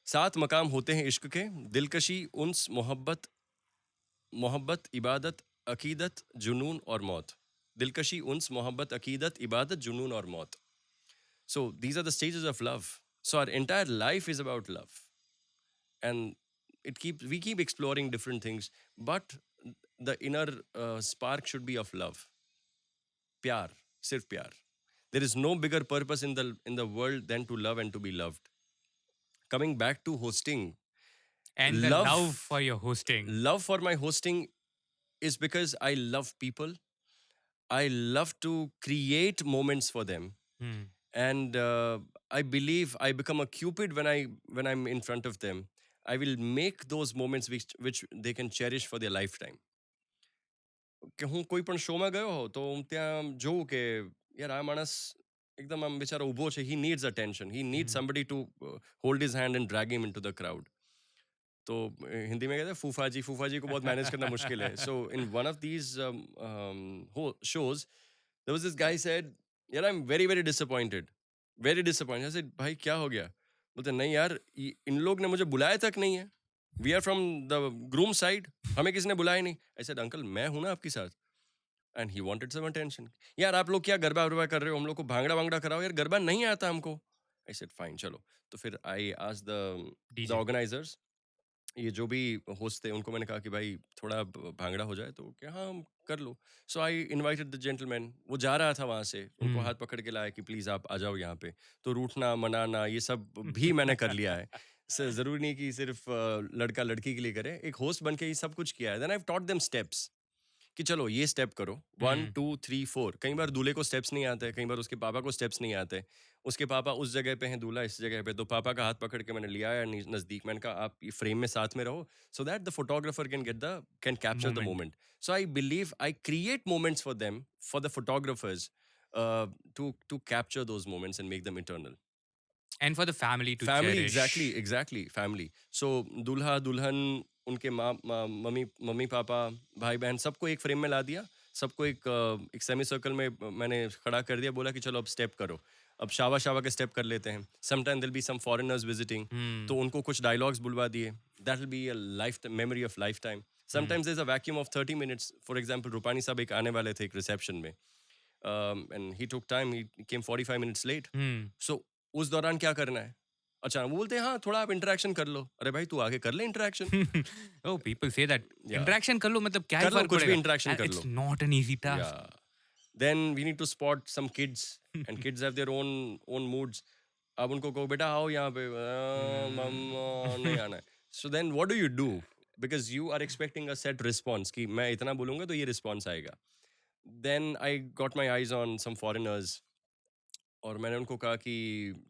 7 मकाम होते हैं इश्क के, दिलकशी, उन्स, मोहब्बत, इबादत, अकीदत, जुनून और मौत. दिलकशी, उन्स, मोहब्बत, अकीदत, इबादत, जुनून और मौत. So these are the stages of love. So our entire life is about love. And we keep exploring different things, but the inner spark should be of love. Pyar, sirf pyar. There is no bigger purpose in the world than to love and to be loved. Coming back to hosting, And the love for your hosting. love for my hosting is because I love people. I love to create moments for them. And I believe I become a cupid when I'm in front of them. I will make those moments which they can cherish for their lifetime. કે હું કોઈ પણ શોમાં ગયો હો તો હું ત્યાં જોઉં કે યાર આ માણસ એકદમ આમ બિચારો ઊભો છે. he needs attention, he needs somebody to hold his hand and drag him into the crowd. तो हिंदी में कहते हैं फूफाजी को बहुत मैनेज करना मुश्किल है. So in one of these shows there was this guy said, यार I'm very very disappointed. I said, भाई क्या हो गया? बोलते नहीं यार इन लोग ने मुझे बुलाया तक नहीं है. We are from the groom side. हमें किसने बुलाया नहीं. I said, uncle मैं हूं ना आपके साथ. And he wanted some attention. यार आप लोग क्या गरबा कर रहे हो, हम लोग को भांगड़ा वांगड़ा कराओ यार, गरबा नहीं आता हमको. I said fine चलो. तो फिर I asked the organizers, ये जो भी होस्ट थे उनको मैंने कहा कि भाई थोड़ा भांगड़ा हो जाए. तो क्या हाँ हम कर लो. सो आई इनवाइटेड द जेंटलमैन. वो जा रहा था वहां से, उनको हाथ पकड़ के लाया कि प्लीज आप आ जाओ यहाँ पे. तो रूठना मनाना ये सब भी मैंने कर लिया है. जरूरी नहीं कि सिर्फ लड़का लड़की के लिए करे. एक होस्ट बन के ये सब कुछ किया है. Then I have taught them steps कि चलो ये स्टेप करो 1 2 3 4. कई बार दूल्हे को स्टेप्स नहीं आते, कई बार उसके पापा को स्टेप्स नहीं आते. उसके पापा उस जगह पे हैं, दूल्हा इस जगह पे. तो पापा का हाथ पकड़ के मैंने लिया है नजदीक. मैंने कहा आप ये फ्रेम में साथ में रहो so that the photographer can capture the moment. So I believe I create moments for them, for the photographers, to capture those moments and make them eternal. And for the family to Family, cherish. exactly, family. So दूल्हा दुल्हन, उनके mummy papa, भाई बहन, सबको एक frame में ला दिया. सबको एक सेमी सर्कल में मैंने खड़ा कर दिया. बोला कि चलो अब स्टेप करो. अब शावा के स्टेप कर लेते हैं. Sometime there be some foreigners visiting, तो उनको कुछ डायलॉग्स बुलवा दिए. That will be a life memory of lifetime. Sometimes there is a vacuum of 30 minutes. For example Rupani साहब एक आने वाले थे एक रिसेप्शन में, and he took time, he came 45 minutes late. So उस दौरान क्या करना है? अच्छा वो बोलते हैं हाँ थोड़ा आप इंटरेक्शन कर लो. अरे भाई तू आगे कर ले interaction. Oh, people say that. Yeah. Interaction कर लो मतलब क्या कर लो, फर्क कुछ भी पड़ेगा? interaction कर It's low. not an easy task. Yeah. Then we need to spot some kids, and kids have their own moods. अब उनको कहो बेटा आओ यहाँ पे, मम्मा नहीं आना है. So then what do you do? Because you are expecting a set response कि मैं इतना बोलूँगा तो ये response आएगा. Then I got my eyes on some foreigners. और मैंने उनको कहा कि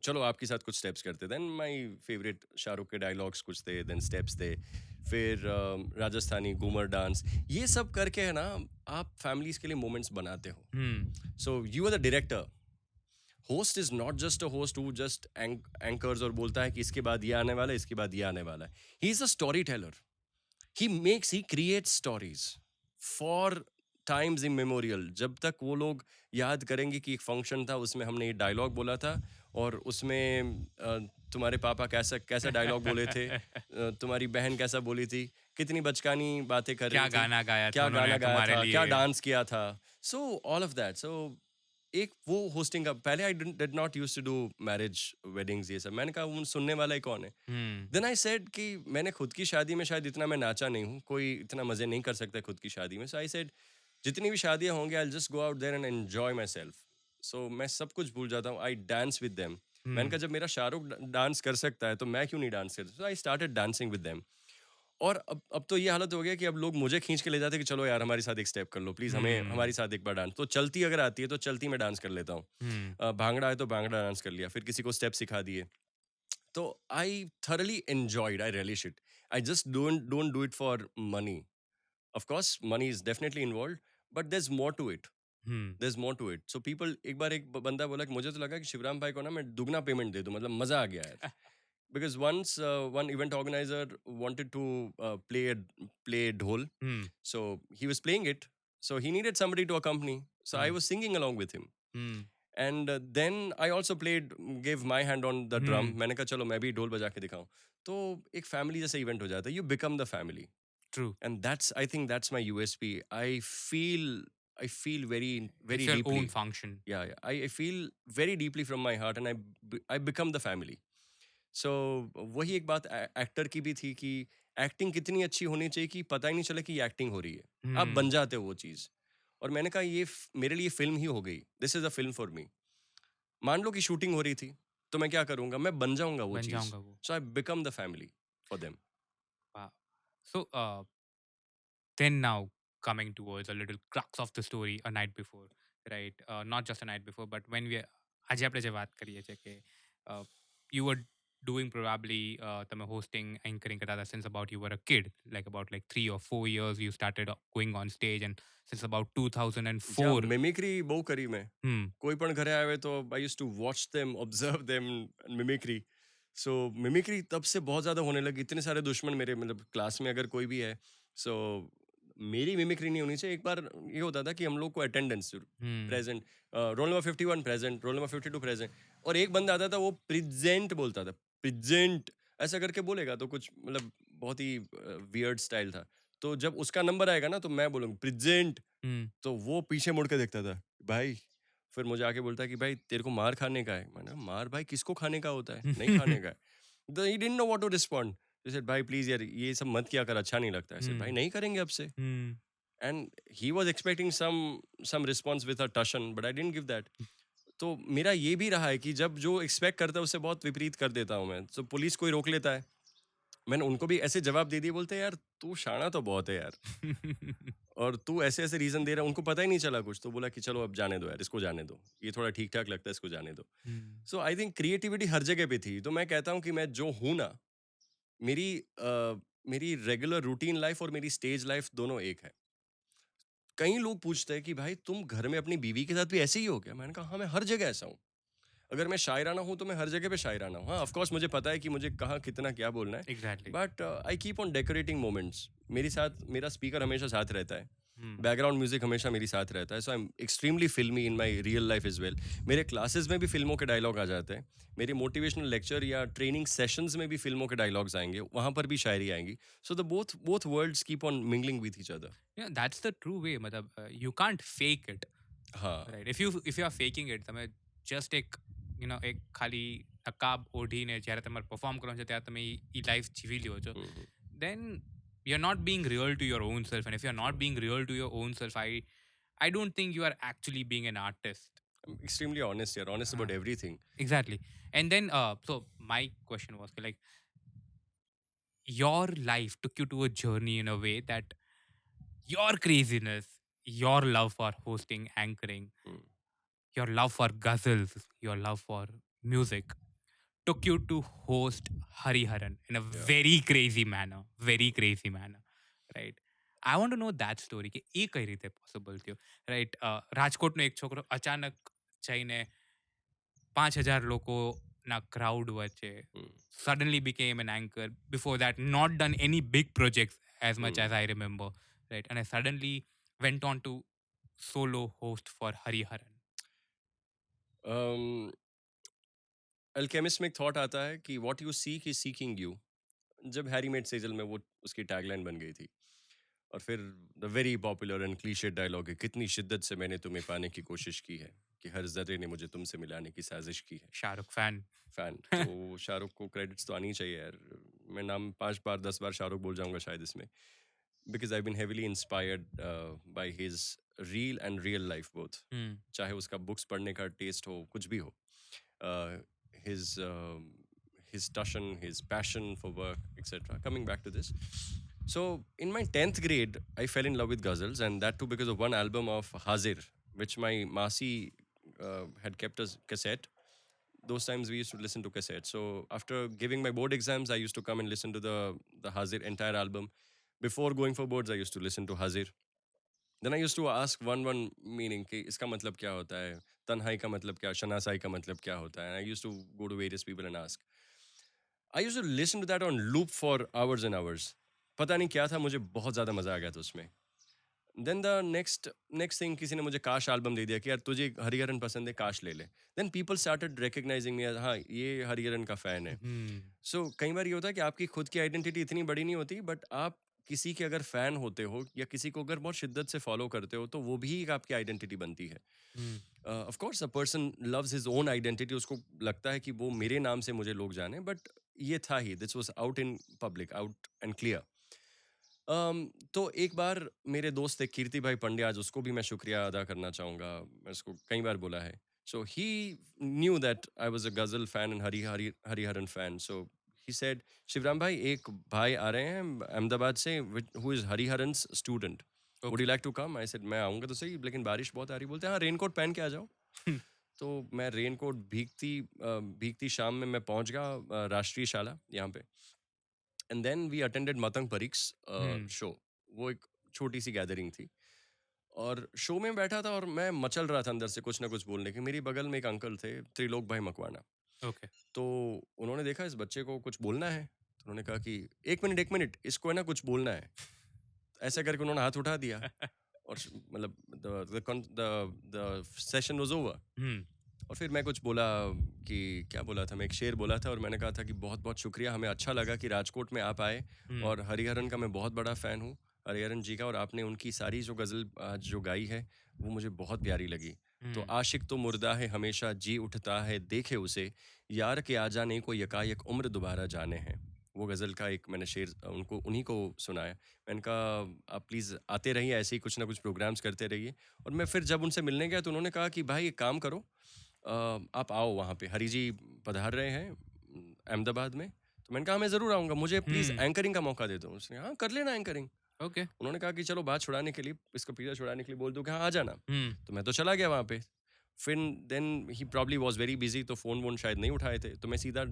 चलो आपके साथ कुछ स्टेप्स करते. देन माय फेवरेट शाहरुख के डायलॉग्स कुछ थे, देन स्टेप्स थे. फिर राजस्थानी घूमर डांस, ये सब करके है ना आप फैमिलीज के लिए मोमेंट्स बनाते हो. So you are the director. Host is not just a host who just anchors और बोलता है कि इसके बाद ये आने वाला है, इसके बाद ये आने वाला है. He is a story teller. He creates stories for times immemorial. जब तक वो लोग याद करेंगे कि एक फंक्शन था उसमें हमने ये डायलॉग बोला था और उसमें तुम्हारे पापा कैसा डायलॉग बोले थे, तुम्हारी बहन कैसा बोली थी, कितनी बचकानी बातें कर रही थी, क्या गाना गाया था, क्या डांस किया था. So all of that. So एक वो होस्टिंग का पहले I did not used to do marriage weddings ये सब. मैंने कहा वो सुनने वाला ही कौन है. देन आई सेड कि मैंने खुद की शादी में शायद इतना मैं नाचा नहीं हूँ, कोई इतना मजे नहीं कर सकता खुद की शादी में. सो आई सेड जितनी भी शादियां होंगी I just go out there and enjoy myself. So मैं सब कुछ भूल जाता हूँ. I dance with them. मैंने हुँ, कहा जब मेरा शाहरुख डांस कर सकता है तो मैं क्यों नहीं डांस कर सकता. So I started dancing with them. और अब तो ये हालत हो गया कि अब लोग मुझे खींच के ले जाते हैं कि चलो यार हमारे साथ एक स्टेप कर लो प्लीज, हमें हमारे हुँ, साथ एक बार डांस. तो चलती अगर आती है तो चलती मैं डांस कर लेता हूँ. हुँ, भांगड़ा है तो भांगड़ा डांस कर लिया, फिर किसी को स्टेप सिखा दिए. तो आई thoroughly enjoyed, I relish it. I just don't do it for money. Of course money is definitely involved, but there's more to it. Hmm, There's more to it. So people, एक बार एक बंदा बोला कि मुझे तो लगा कि शिवराम भाई को ना मैं दुगना पेमेंट दे दूं, मतलब मजा आ गया यार. Because once one event organizer wanted to play dhol, hmm, so he was playing it, so he needed somebody to accompany, so I hmm, was singing along with him. Hmm, and then I also played, give my hand on the drum. Hmm, मैंने कहा चलो मैं भी ढोल बजा के दिखाऊं. तो एक फैमिली जैसा इवेंट हो जाता है. You become the family. True. And that's, I think that's my USP. I feel very It's very your deeply. own function. I feel very deeply from my heart, and I become the family. So वही एक बात actor की भी थी कि acting कितनी अच्छी होनी चाहिए कि पता ही नहीं चले कि ये एक्टिंग हो रही है. आप बन हुँ, जाते हो वो चीज़. और मैंने कहा ये मेरे लिए फिल्म ही हो गई. This is a film for me. मान लो कि शूटिंग हो रही थी, तो मैं क्या करूँगा? मैं बन जाऊँगा वो बन चीज़. जाऊँगा वो. So I become the family for them. वाह! So, then now coming towards a little crux of the story a night before, right? Not just a night before, but when we આજે આપણે જે વાત કરીએ છીએ કે you were doing probably તમે hosting anchoring કરતા હતા since about you were a kid, like about like 3 or 4 years you started going on stage, and since about या 2004. मिमिक्री બહુ કરી મેં. Hmm. કોઈ પણ ઘરે આવે તો I used to watch them, observe them, mimicry. So mimicry तब से बहुत ज़्यादा होने लगी. इतने सारे दुश्मन मेरे, मतलब क्लास में अगर कोई भी है, सो मेरी मिमिक्री नहीं होनी चाहिए. एक बार ये होता था कि हम लोग को attendance Hmm. Present, roll number 51 present, roll number 52 present. और एक बंदा आता था वो प्रेजेंट बोलता था. प्रेजेंट ऐसा करके बोलेगा तो कुछ, मतलब बहुत ही वियर्ड स्टाइल था. तो जब उसका नंबर आएगा ना तो मैं बोलूँगा प्रेजेंट. Hmm. तो वो पीछे मुड़ के देखता था, भाई. फिर मुझे आके बोलता है कि भाई तेरे को मार खाने का है. मैंने कहा मार भाई किसको खाने का होता है, नहीं खाने का है. He didn't know what to respond. He said भाई प्लीज यार ये सब मत किया कर, अच्छा नहीं लगता. ऐसे भाई Hmm. नहीं करेंगे अब से. Hmm. And he was expecting some response with a टशन, but I didn't give that. तो मेरा ये भी रहा है कि जब जो एक्सपेक्ट करता है उससे बहुत विपरीत कर देता हूँ मैं. तो पुलिस कोई रोक लेता है, मैंने उनको भी ऐसे जवाब दे दिए. बोलते हैं यार तू शाना तो बहुत है यार, और तू ऐसे ऐसे रीजन दे रहा है. उनको पता ही नहीं चला कुछ, तो बोला कि चलो अब जाने दो यार, इसको जाने दो, ये थोड़ा ठीक ठाक लगता है, इसको जाने दो. Hmm. So I think creativity हर जगह पे थी. तो मैं कहता हूँ कि मैं जो हूँ ना, मेरी मेरी रेगुलर रूटीन लाइफ और मेरी स्टेज लाइफ दोनों एक है. कई लोग पूछते हैं कि भाई तुम घर में अपनी बीवी के साथ भी ऐसे ही हो क्या. मैंने कहा हाँ मैं हर जगह ऐसा हूँ. अगर मैं शायराना हूँ तो मैं हर जगह पे शायराना हूँ. हाँ ऑफ कोर्स मुझे पता है कि मुझे कहाँ कितना क्या बोलना है. Exactly. But I keep on decorating moments. मेरे साथ मेरा स्पीकर हमेशा साथ रहता है. Hmm. बैकग्राउंड म्यूजिक हमेशा मेरे साथ रहता है. So I am extremely filmi in my real life is well. मेरे क्लासेस में भी फिल्मों के डायलॉग आ जाते हैं. मेरे मोटिवेशनल लेक्चर या ट्रेनिंग सेशंस में भी फिल्मों के डायलॉग्स आएंगे, वहां पर भी शायरी आएंगी. सो the both worlds keep on mingling with each other. Yeah, that's the true way. मतलब you can't fake it. हाँ. Right. If you are faking it, તમે just એક એક ખાલી નકાબ ઓઢીને જ્યારે તમારે પરફોર્મ કરવાનું છે ત્યારે તમે એ લાઈફ જીવી લ્યો છો, Mhm. then you're not being real to your own self, and if you're not being real to your own self, I don't think you are actually being an artist. I'm extremely honest here, honest Uh, about everything. exactly. And then so my question was like, your life took you to a journey in a way that your craziness, your love for hosting, anchoring, Mm. your love for ghazals, your love for music took you to host Hariharan in a Yeah. very crazy manner, right? I want to know that story કે એ કઈ રીતે possible થયું, right? રાજકોટનો એક છોકરો અચાનક જઈને 5,000 લોકોના crowd વચ્ચે Mm. suddenly became an anchor. Before that, not done any big projects as much Mm. as I remember, right? And I suddenly went on to solo host for Hariharan. Alchemist में एक thought आता है कि what you seek is seeking you. जब Harry met Sejal में वो उसकी tagline बन गई थी. और फिर the very popular and cliche dialogue है, कितनी शिद्दत से मैंने तुम्हें पाने की कोशिश की है कि हर जर्रे ने मुझे तुमसे मिलाने की साजिश की है. Shahrukh fan. फैन तो शाहरुख को क्रेडिट्स तो आनी ही चाहिए यार. मैं नाम 5 बार 10 बार शाहरुख बोल जाऊंगा शायद इसमें. Because I been heavily inspired by his real and real life both. Hmm. चाहे उसका बुक्स पढ़ने का टेस्ट हो, कुछ भी हो, his his passion, for work, etc. Coming back to this, so in my 10th grade, I fell in love with ghazals, and that too because of one album of Hazir, which my Masi had kept as cassette. Those times we used to listen to cassette. So after giving my board exams, I used to come and listen to the Hazir entire album. Before going for boards, I used to listen to Hazir. Then I used to ask one meaning कि इसका मतलब क्या होता है, तन्हाई का मतलब क्या, शनासाई का मतलब क्या होता है. And I used to go to various people and ask. I used to listen to that on loop for hours and hours. पता नहीं क्या था, मुझे बहुत ज़्यादा मज़ा आ गया था उसमें. Then the next thing, किसी ने मुझे काश एल्बम दे दिया कि यार तुझे हरिहरन पसंद है, काश ले ले. Then people started recognizing me as हाँ ये हरिहरन का फ़ैन है. Hmm. सो कई बार ये होता है कि आपकी खुद की आइडेंटिटी इतनी बड़ी नहीं होती, बट आप किसी के अगर फैन होते हो या किसी को अगर बहुत शिद्दत से फॉलो करते हो तो वो भी एक आपकी आइडेंटिटी बनती है. Hmm. Of course a person loves his own identity, उसको लगता है कि वो मेरे नाम से मुझे लोग जाने, बट ये था ही, this was out in public, out and clear. तो एक बार मेरे दोस्त थे कीर्ति भाई पंड्या, आज उसको भी मैं शुक्रिया अदा करना चाहूँगा, मैं उसको कई बार बोला है. So he knew that I was a ghazal fan and Hariharan fan. So he said, Shivram भाई एक भाई आ रहे हैं अहमदाबाद से, who is Hariharan's student, would you Okay. Like to come. I said मैं आऊँगा तो सही, लेकिन बारिश बहुत आ रही. बोलते हैं हाँ रेनकोट पहन के आ जाओ. तो मैं रेनकोट भीगती शाम में मैं पहुंच गया राष्ट्रीय शाला यहाँ पे. एंड देन वी अटेंडेड मतंग परीक्स Hmm. शो. वो एक छोटी सी गैदरिंग थी और शो में बैठा था और मैं मचल रहा था अंदर से कुछ ना कुछ बोलने की. मेरी बगल में एक अंकल थे, त्रिलोक भाई मकवाना. Okay. तो उन्होंने देखा इस बच्चे को कुछ बोलना है, तो उन्होंने कहा कि एक मिनट इसको है ना कुछ बोलना है. ऐसा करके उन्होंने हाथ उठा दिया और मतलब the session was over. Hmm. और फिर मैं कुछ बोला कि क्या बोला था, मैं एक शेर बोला था और मैंने कहा था कि बहुत बहुत शुक्रिया, हमें अच्छा लगा कि राजकोट में आप आए. Hmm. और हरिहरन का मैं बहुत बड़ा फ़ैन हूँ, हरिहरन जी का, और आपने उनकी सारी जो गज़ल आज जो गाई है वो मुझे बहुत प्यारी लगी. तो Hmm. आशिक तो मुर्दा है हमेशा जी उठता है देखे उसे, यार के आ जाने को यकायक उम्र दोबारा जाने हैं. वो गज़ल का एक मैंने शेर उनको उन्हीं को सुनाया. मैंने कहा आप प्लीज़ आते रहिए, ऐसे ही कुछ ना कुछ प्रोग्राम्स करते रहिए. और मैं फिर जब उनसे मिलने गया तो उन्होंने कहा कि भाई एक काम करो, आप आओ वहाँ पे, हरी जी पधार रहे हैं अहमदाबाद में. तो मैंने कहा मैं ज़रूर आऊँगा, मुझे प्लीज़ Hmm. एंकरिंग का मौका दे दो. उसने हाँ कर लेना एंकरिंग. Okay. उन्होंने कहा कि चलो बात छुड़ाने के लिए, इसका पीछा छुड़ाने के लिए बोल दो कि हाँ आ जाना. Hmm. तो मैं तो चला गया वहाँ पे. फिर then he probably was very busy, तो फ़ोन वोन शायद नहीं उठाए थे. तो मैं सीधा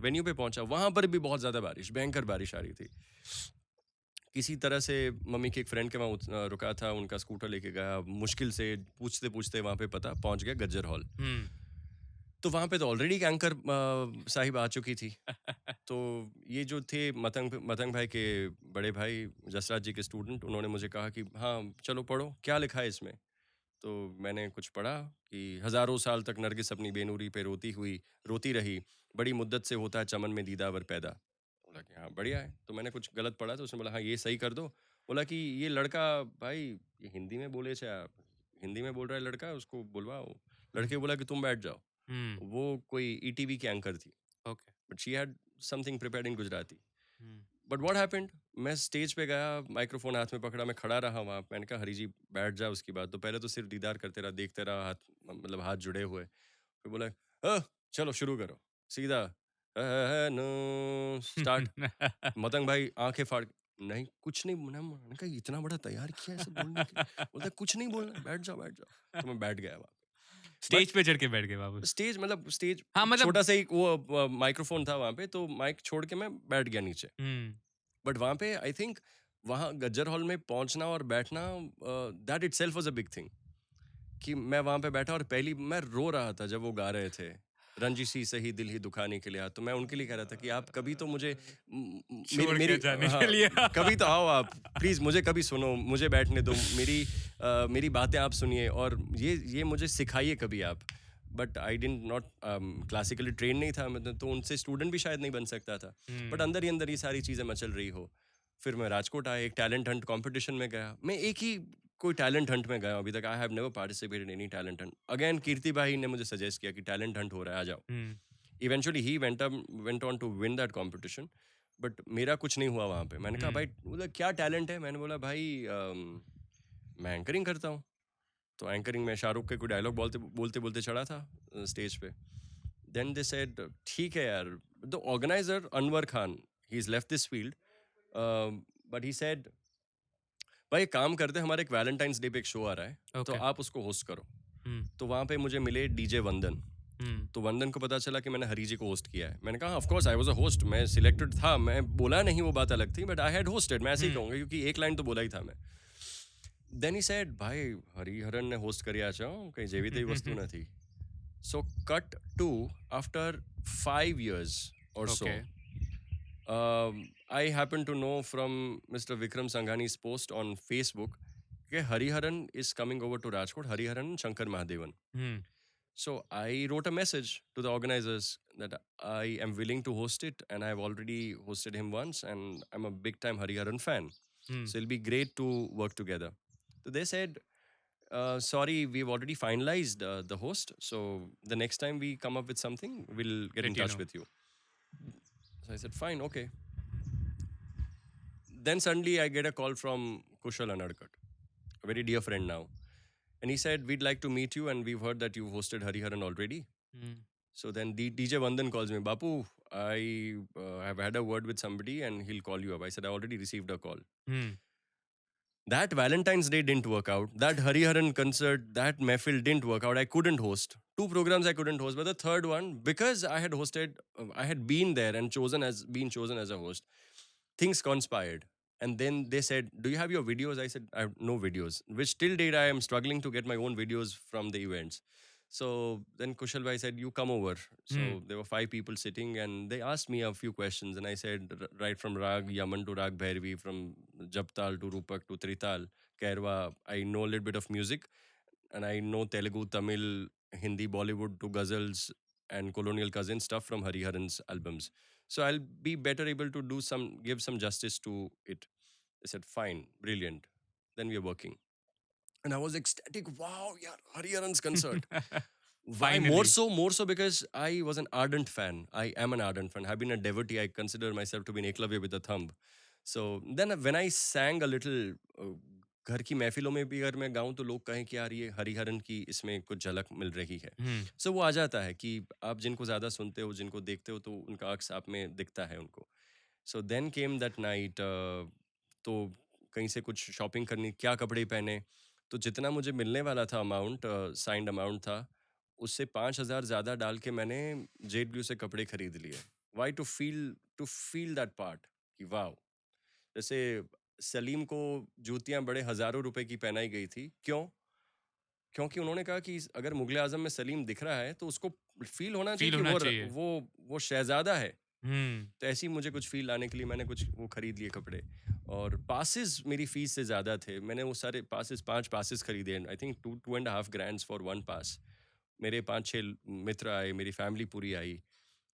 वेन्यू पे पहुंचा. वहाँ पर भी बहुत ज़्यादा बारिश, भयंकर बारिश आ रही थी. किसी तरह से मम्मी के एक फ्रेंड के वहाँ रुका था, उनका स्कूटर लेके गया, मुश्किल से पूछते पूछते वहाँ पे पता पहुँच गया गज्जर हॉल. Hmm. तो वहाँ पे तो ऑलरेडी एक एंकर साहिब आ चुकी थी. तो ये जो थे मतंग भाई के बड़े भाई जसराज जी के स्टूडेंट, उन्होंने मुझे कहा कि हाँ चलो पढ़ो क्या लिखा है इसमें. तो मैंने कुछ पढ़ा कि हजारों साल तक नरगिस अपनी बेनूरी पे रोती रही, बड़ी मुद्दत से होता है चमन में दीदावर पैदा. बोला कि हाँ बढ़िया है. तो मैंने कुछ गलत पढ़ा तो उसने बोला हाँ ये सही कर दो. बोला कि ये लड़का भाई ये हिंदी में बोले छे आप, हिंदी में बोल रहा है लड़का, उसको बुलवाओ. Hmm. लड़के को बोला कि तुम बैठ जाओ. Hmm. वो कोई ईटीवी की एंकर थी, Okay. But she had something prepared in Gujarati. Hmm. But what happened, मैं स्टेज पे गया, माइक्रोफोन हाथ में पकड़ा, मैं खड़ा रहा वहाँ. मैंने कहा हरी जी बैठ जा. उसकी बात तो पहले तो सिर्फ दीदार करते रहा, देखते रहा, हाथ मतलब हाथ जुड़े हुए. फिर बोला चलो शुरू करो सीधा, नो स्टार्ट. मतंग भाई आंखें फाड़ नहीं कुछ नहीं. मैंने कहा इतना बड़ा तैयार किया है सब बोलने के लिए. बोलता है कुछ नहीं बोलना, बैठ जाओ बैठ जाओ. तो मैं बैठ गया वहाँ. स्टेज पे चढ़ के बैठ गए बाबू. स्टेज मतलब स्टेज हाँ मतलब. छोटा सा एक वो माइक्रोफोन था वहाँ पे, तो माइक छोड़ के मैं बैठ गया नीचे. Hmm. बट वहाँ पे आई थिंक वहाँ गज्जर हॉल में पहुँचना और बैठना, that itself was a big thing. कि मैं वहाँ पे बैठा और पहली मैं रो रहा था जब वो गा रहे थे, रंजिशी सही दिल ही दुखाने के लिए आ. तो मैं उनके लिए कह रहा था कि आप कभी तो मुझे मेरी छोड़ के मेरी जाने हाँ के लिए. कभी तो आओ आप प्लीज़, मुझे कभी सुनो, मुझे बैठने दो, मेरी बातें आप सुनिए और ये मुझे सिखाइए कभी आप. But I didn't not classically train नहीं था मतलब, तो उनसे स्टूडेंट भी शायद नहीं बन सकता था. But Hmm. अंदर ही अंदर ये सारी चीज़ें मचल रही हो. फिर मैं राजकोट आया, एक टैलेंट हंट कंपटीशन में गया. मैं एक ही कोई टैलेंट हंट में गया हूं अभी तक. I have never participated in any talent hunt. Again Kirti भाई ने मुझे सजेस्ट किया कि टैलेंट हंट हो रहा है, आ जाओ. Hmm. Eventually he went on to win that competition. But मेरा कुछ नहीं हुआ वहाँ पे. मैंने कहा Hmm. भाई बोला क्या टैलेंट है. मैंने बोला भाई मैं एंकरिंग करता हूँ. तो एंकरिंग में शाहरुख के कोई डायलॉग बोलते बोलते बोलते चढ़ा था स्टेज पे. देन दे सेड ठीक है यार. The organiser Anwar Khan, he is left this field, but he said भाई एक काम करते हैं, हमारे एक वैलेंटाइंस डे पे एक शो आ रहा है तो ओके. आप उसको होस्ट करो. हम्म. तो वहाँ पे मुझे मिले डीजे वंदन. हम्म. तो वंदन को पता चला कि मैंने हरी जी को होस्ट किया है. मैंने कहा of course I was a host, मैं सिलेक्टेड था, मैं बोला नहीं वो बात अलग थी, बट आई हैड होस्टेड, मैं ऐसे ही हम्म. कहूँगा क्योंकि एक लाइन तो बोला ही था मैं. देन ही सेड भाई हरिहरन ने होस्ट કર્યા છે કઈ જેવી તેવી વસ્તુ નથી. So cut to after 5 years or so. Okay. I happen to know from Mr. Vikram Sanghani's post on Facebook that Hariharan is coming over to Rajkot, Hariharan and Shankar Mahadevan. Hmm. So I wrote a message to the organizers that I am willing to host it and I've already hosted him once and I'm a big time Hariharan fan. Hmm. So it'll be great to work together. So they said, sorry, we've already finalized the host. So the next time we come up with something, we'll get in Let you touch know. with you. So I said, fine, okay. Then suddenly I get a call from Kushal Anadkat, a very dear friend now. And he said, we'd like to meet you and we've heard that you've hosted Hariharan already. Hmm. So then DJ Vandan calls me, Bapu, I have had a word with somebody and he'll call you up. I said, I already received a call. Hmm. That Valentine's Day didn't work out. That Hariharan concert, that Mehfil didn't work out. I couldn't host. 2 programs I couldn't host. But the third one, because I had hosted, I had been there and been chosen as a host, things conspired. And then they said, do you have your videos? I said, I have no videos, which till date I am struggling to get my own videos from the events. So then Kushal Bhai said, you come over. So Hmm. there were 5 people sitting and they asked me a few questions. And I said, right from Rag Yaman to Rag Bhairavi, from Japtal to Rupak to Trital, Kairwa, I know a little bit of music. And I know Telugu, Tamil, Hindi, Bollywood to ghazals and colonial cousin stuff from Hariharan's albums. So I'll be better able to give some justice to it. They said, fine, brilliant. Then we are working. And I was ecstatic. Wow, yeah, Hariharan's concert. Why? Finally. More so because I was an ardent fan. I am an ardent fan. I've been a devotee. I consider myself to be an Eklavya with a thumb. So then when I sang a little, घर की महफिलों में भी अगर मैं गाऊं तो लोग कहें कि यार ये हरिहरन की इसमें कुछ झलक मिल रही है. Hmm. सो वो आ जाता है कि आप जिनको ज़्यादा सुनते हो, जिनको देखते हो, तो उनका अक्स आप में दिखता है उनको. So then came that night. तो कहीं से कुछ शॉपिंग करनी, क्या कपड़े पहने. तो जितना मुझे मिलने वाला था अमाउंट, साइंड अमाउंट था, उससे 5,000 ज़्यादा डाल के मैंने जेड ब्लू से कपड़े खरीद लिए. Why? To feel that part कि वाह. जैसे सलीम को जूतियां बड़े हज़ारों रुपए की पहनाई गई थी. क्यों? क्योंकि उन्होंने कहा कि अगर मुगल आजम में सलीम दिख रहा है तो उसको फील होना चाहिए फील कि होना चाहिए. वो शहजादा है. हम्म. तो ऐसे ही मुझे कुछ फील लाने के लिए मैंने कुछ वो खरीद लिए कपड़े. और पासिस मेरी फीस से ज़्यादा थे. मैंने वो सारे पासिस 5 पासिस खरीदे. I think 2.5 grand for 1 pass. मेरे 5-6 मित्र आए, मेरी फैमिली पूरी आई.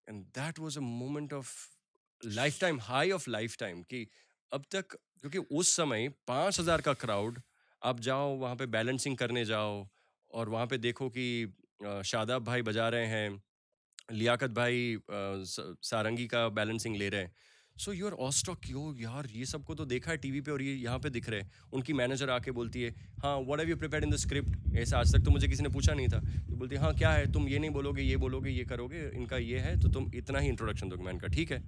And that was a moment of lifetime, high of lifetime. कि अब तक, क्योंकि उस समय 5,000 का क्राउड, आप जाओ वहाँ पे बैलेंसिंग करने जाओ और वहाँ पे देखो कि शादाब भाई बजा रहे हैं, लियाकत भाई सारंगी का बैलेंसिंग ले रहे हैं. सो यू आर ऑस्टॉक, यो यार ये सबको तो देखा है टीवी पे और ये यहाँ पे दिख रहे हैं. उनकी मैनेजर आके बोलती है, हाँ what have you prepared in the script. ऐसा आज तक तो मुझे किसी ने पूछा नहीं था. तो बोलती है, हाँ क्या है, तुम ये नहीं बोलोगे, ये बोलोगे, ये करोगे, इनका ये है, तो तुम इतना ही इंट्रोडक्शन दोगे. मैंने कहा ठीक है.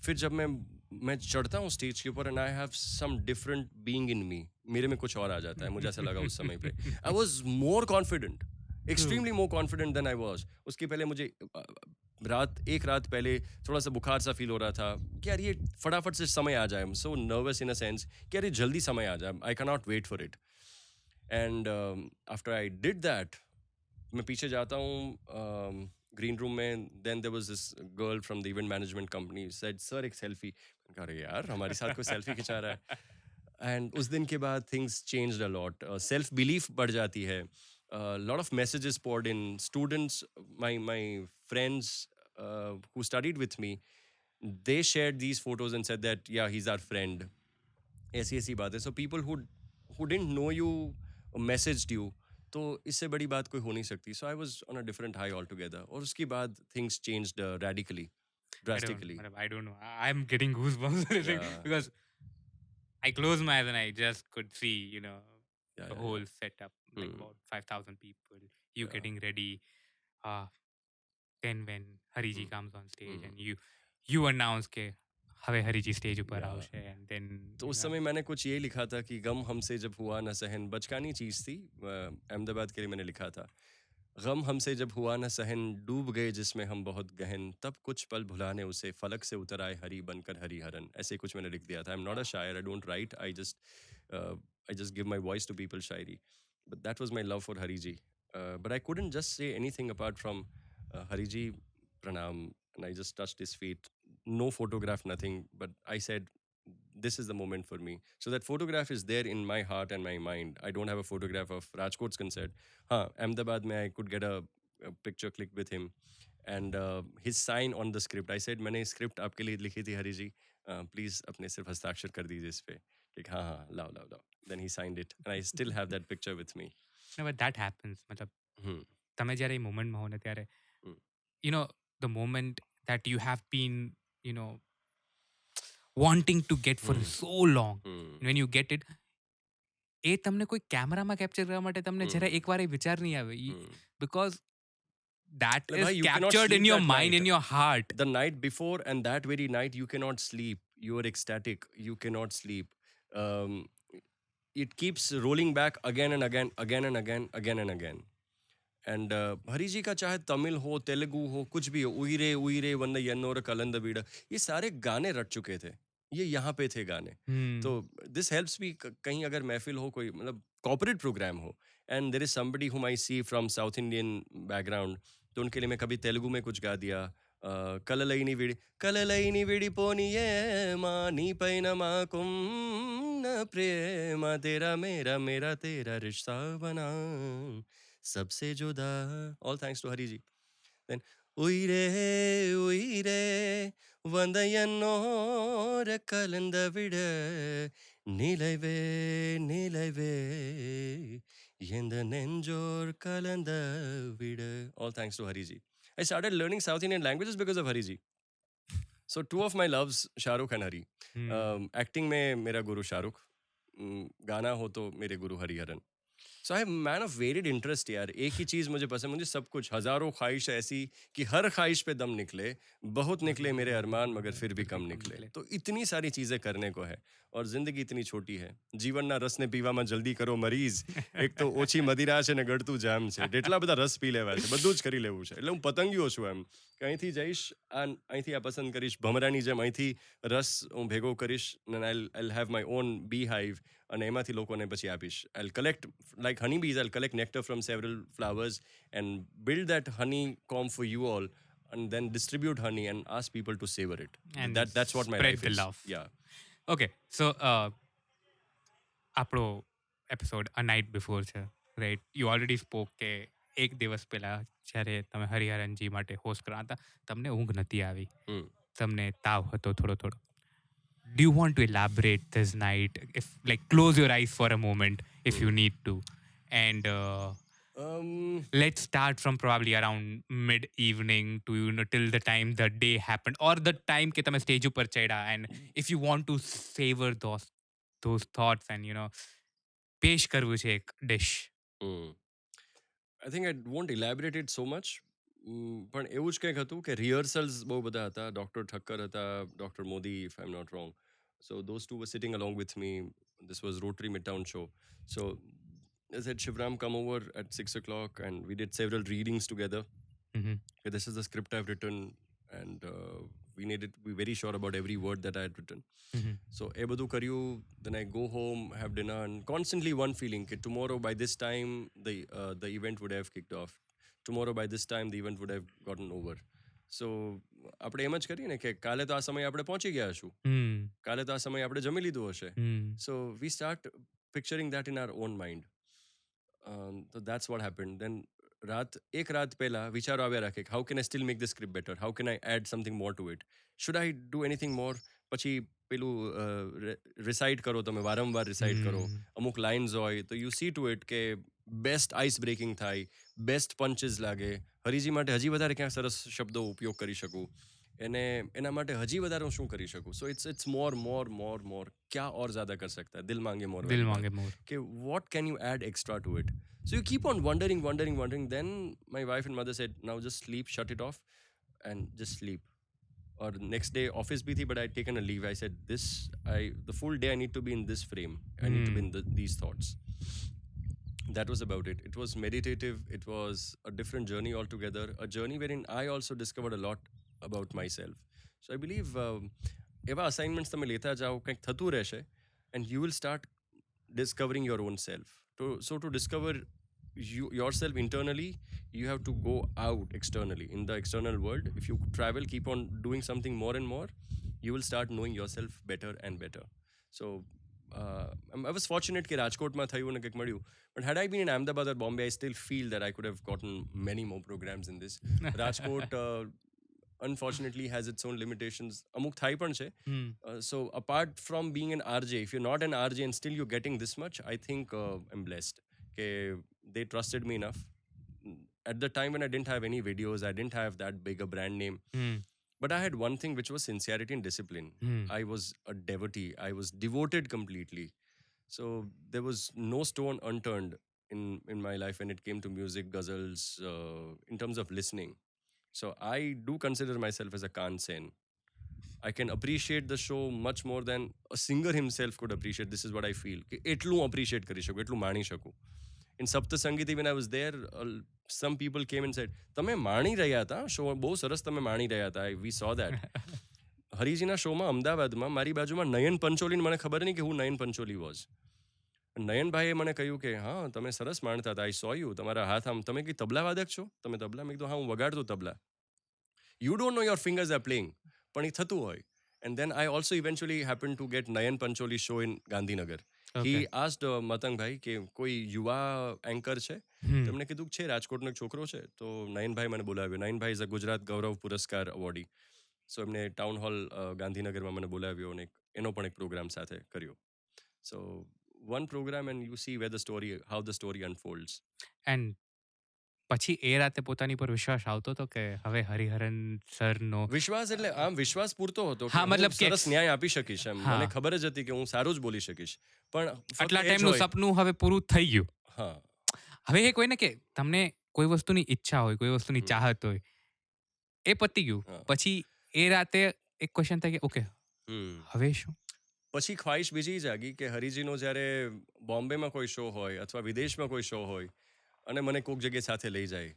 फिर जब मैं चढ़ता हूँ स्टेज के ऊपर and I have some different being in me, मेरे में कुछ और आ जाता है. मुझे ऐसा लगा उस समय पे I was more confident, extremely more confident than I was. उसके पहले मुझे एक रात पहले थोड़ा सा बुखार सा फील हो रहा था कि यार ये फटाफट से समय आ जाए. So nervous in a sense कि यार ये जल्दी समय आ जाए, I can not wait for it. And after I did that, मैं पीछे जाता हूँ ग्रीन रूम में. Then there was this girl from the event management company said, sir एक सेल्फी. अरे यार हमारे साथ कोई सेल्फी खिंचा रहा है. एंड उस दिन के बाद things changed a lot. Self belief बढ़ जाती है. Lot of messages poured in. Students, my friends who studied with me, they shared these photos and said that yeah, he's our friend. ऐसी ऐसी बात है. So people who didn't know you messaged you. तो इससे बड़ी बात कोई हो नहीं सकती. So I was on a different high altogether. और उसके बाद things changed radically, drastically. I don't know. I'm getting goosebumps Yeah. because I closed my eyes and I just could see, Yeah, the yeah, whole yeah. setup, like Hmm. about 5,000 people, you Yeah. getting ready. Uh, then when Hariji Hmm. comes on stage Hmm. and you announce के હવે હરીજી stage ઉપર Yeah. આવશે and then तो you उस know समय मैंने कुछ ये लिखा था कि गम हमसे जब हुआ न सहन, बचकानी चीज़ थी, अहमदाबाद के लिए मैंने लिखा था। गम हमसे जब हुआ न सहन, डूब गए जिसमें हम बहुत गहन, तब कुछ पल भुलाने उसे फलक से उतर आए हरी बनकर हरिहरन। ऐसे कुछ मैंने लिख दिया था। आई एम नॉट अ शायर, I don't write, I just give my voice to people शायरी। But that was my love for Hari ji. But I couldn't just say anything apart from Hari ji, pranam, and I just touched his feet. No photograph, nothing. But I said, this is the moment for me. So that photograph is there in my heart and my mind. I don't have a photograph of Rajkot's concert. Ahmedabad mein I could get a picture clicked with him. And his sign on the script. I said, मैंने script आपके लिए लिखी थी हरी जी. Please अपने सिर्फ हस्ताक्षर कर दीजिए इस पे. Like, हाँ हाँ लाओ लाओ लाओ. Then he signed it. And I still have that picture with me. no, but that happens મતલબ Hmm. તમે જ્યારે એ મોમેન્ટમાં હો ને ત્યારે Hmm. you know the moment that you have been you know wanting to get for Hmm. so long, Hmm. when you get it, એ તમને કોઈ કેમેરામાં capture કરવા માટે તમને જરા Hmm. એકવાર એ વિચાર નહીં આવે, Hmm. because that Like, is bhai, you cannot captured in sleep your that mind, night. in your heart. The night before and that very night, you cannot sleep. You are ecstatic. You cannot sleep. Um, it keeps rolling back again and again, again and again, again and again. And Hari ji का चाहे तमिल हो तेलुगु हो कुछ भी हो, उइरे उइरे वन्न यन्नोर कलंद बीड़ा, ये सारे गाने रट चुके थे, ये यहाँ पे थे गाने। तो Hmm. दिस हेल्प्स मी, कहीं अगर महफिल हो, कोई मतलब कॉर्पोरेट प्रोग्राम हो, and there is somebody whom I see from South Indian background, तो उनके लिए मैं कभी तेलुगु में कुछ गा दिया। కలలైని విడిపోనియేమా నీపైన మాకున్న ప్రేమ तेरा मेरा मेरा तेरा रिश्ता बना सबसे जुदा, all thanks to Hari ji. Then உயிரே உயிரே வந்த என்னோர கலந்த விட நிலைவே நிலைவே எந்த நெஞ்சோர் கலந்த விட, all thanks to Hari ji. I started learning South Indian languages because of Hari ji. So two of my loves, Shahrukh and Hari. Hmm. Acting में मेरा गुरु शाहरुख, गाना हो तो मेरे गुरु Hariharan. So I am man of varied interest यार, एक ही चीज़ मुझे पसंद, मुझे सब कुछ, हज़ारों ख्वाहिश ऐसी कि हर ख्वाहिश पे दम निकले, बहुत बहुत निकले मेरे निकले मेरे अरमान मगर अरमान फिर भी फिर भी कम कम निकले। निकले. तो इतनी सारी चीज़ें करने को है और ज़िंदगी इतनी छोटी है, જીવનના રસને પીવામાં જલ્દી કરો મરીઝ, એક તો ઓછી મદિરા છે ને ગળતું જામ છે, એટલા બધા રસ પી લેવા છે, બધું જ કરી લેવું છે. એટલે હું પતંગિયો છું એમ, કે અહીંથી જઈશ, અહીંથી આ પસંદ કરીશ, ભમરાની જેમ અહીંથી રસ હું ભેગો કરીશ, and I'll have my own beehive, અને એમાંથી લોકોને પછી આપીશ. I'll collect, like honeybees, I'll collect nectar from several flowers and build that honeycomb for you all, and then distribute honey and ask people to savor it. And That's what my spread life the is. love. Yeah. Okay, so આપણો episode a night before છે, right? You already spoke કે એક દિવસ પહેલાં જ્યારે તમે હરિહરનજી માટે host કરવા હતા, તમને ઊંઘ નથી આવી, Hmm. તમને તાવ હતો થોડો થોડો. Do you want to elaborate this night? If like close your eyes for a moment if you need to, and Um, let's start from probably around mid evening to till the time the day happened, or the time કે તમે stage ઉપર ચડ્યા, and if you want to savor those thoughts and પેશ કરવું છે એક dish. hmm. I think I won't elaborate it so much. પણ એવું જ કંઈક હતું કે રિહર્સલ્સ બહુ બધા હતા. ડૉક્ટર ઠક્કર હતા, doctor Modi, if I'm not wrong. So those two were sitting along with me. This was Rotary Midtown show. So I said, Shivram, come over at 6 o'clock, and we did several readings together. Mhm. Okay, this is the script I've written, and we needed to be very sure about every word that I had written. Mhm. So એ બધું કર્યું, then I go home, have dinner, and constantly one feeling that tomorrow by this time the event would have kicked off. Tomorrow by this time the event would have gotten over. So આપણે એમ જ કરીએ ને કે કાલે તો આ સમયે આપણે પહોંચી ગયા હશું, Hmm. કાલે તો આ સમયે આપણે જમી લીધું હશે. Hmm. So we start picturing that in our own mind. So that's what happened. Then એક રાત પહેલા વિચારો આવ્યા રાખે, how can I still make the script better? How can I add something more to it? Should I do anything more? પછી પેલું reside કરો, તમે વારંવાર રિસાઇડ કરો, Hmm. અમુક લાઇન્સ હોય તો યુ સી ટુ ઇટ કે બેસ્ટ આઈસ બ્રેકિંગ થાય, બેસ્ટ પંચીસ લાગે. હરીજી માટે હજી વધારે ક્યાંક સરસ શબ્દો ઉપયોગ કરી શકું. એને એના માટે હજી વધારે હું શું કરી શકું. સો ઇટ્સ મોર क्या और ज़्यादा कर सकता है. दिल मांगे मोर दिल वाली बात मांगे मोर. कि what can you add extra to it. So you keep on wondering. Then my wife and mother said, now just sleep, shut it off and just sleep. Or next day office bhi thi, but I'd taken a leave. I said the full day I need to be in this frame. I need to be in these thoughts. That was about it. It was meditative. It was a different journey altogether. A journey wherein I also discovered a lot about myself. So I believe એવા assignments તમે લેતા જાઓ, કંઈક થતું રહેશે, and you will start discovering your own self. So to discover yourself internally, you have to go out externally in the external world. If you travel, keep on doing something more and more, you will start knowing yourself better and better. So I was fortunate કે રાજકોટમાં થયું ને કંઈક મળ્યું. But had I been in Ahmedabad or Bombay, I still feel that I could have gotten many more programs in this. Rajkot unfortunately has its own limitations. Amuk thai પણ છે. So apart from being an RJ, if you're not an RJ and still you're getting this much, I think I'm blessed. Okay, they trusted me enough. At the time when I didn't have any videos, I didn't have that big a brand name. But I had one thing, which was sincerity and discipline. I was a devotee. I was devoted completely. So there was no stone unturned in my life when it came to music, ghazals, in terms of listening. So I do consider myself as a Khan Sen. I can appreciate the show much more than a singer himself could appreciate. This is what I feel. કે એટલું appreciate કરી શકું, એટલું માણી શકું. In Saptasangiti, when I was there, some people came and said, તમે માણી રહ્યા હતા, શો બહુ સરસ તમે માણી રહ્યા હતા. We saw that. હરીજીના શોમાં અમદાવાદમાં મારી બાજુમાં નયન પંચોલી, મને ખબર નહીં કે હું નયન પંચોલી was. નયનભાઈએ મને કહ્યું કે હા તમે સરસ માણતા હતા. I saw you. તમારા હાથ આમ, તમે કઈ તબલા વાદક છો? તમે તબલા? મેં કીધું હા હું વગાડતો તબલા. You don't know your fingers are playing. પણ એ થતું હોય. And then I also eventually happened to get Nayan Pancholi show in Gandhinagar. He asked Matang ભાઈ કે કોઈ યુવા એન્કર છે? તો એમને કીધું છે રાજકોટનો એક છોકરો છે. તો નયનભાઈ મને બોલાવ્યો. નયનભાઈ ઇઝ અ ગુજરાત ગૌરવ પુરસ્કાર અવોર્ડી. સો એમને ટાઉન હોલ ગાંધીનગરમાં મને બોલાવ્યો અને એનો પણ એક પ્રોગ્રામ સાથે કર્યો. So one program and you see where the story, how the story unfolds. And પછી એ રાતે પોતાની પર વિશ્વાસ આવતો હતો કે હવે હરિહરન સરનો વિશ્વાસ એટલે આમ વિશ્વાસ પૂરતો હતો કે હા, હું મતલબ કે- સરસ ન્યાય આપી શકીશ એમ. હા. મને ખબર જ હતી કે હું સારું જ બોલી શકીશ. પણ ફક્ત આટલા એ જ ટાઈમનું હોય. સપનું હવે પૂરું થઈ ગયું. હા. હવે એક હોય ને કે તમને કોઈ વસ્તુની ઈચ્છા હોય, કોઈ વસ્તુની ચાહત હોય, એ પતી ગયું. હા. પછી એ રાતે એક ક્વેશ્ચન થાય કે ઓકે હવે શું? પછી ખ્વાહિશ બીજી જાગી કે હરિજીનો જ્યારે બોમ્બેમાં કોઈ શો હોય અથવા વિદેશમાં કોઈ શો હોય અને મને કોઈક જગ્યાએ સાથે લઈ જાય,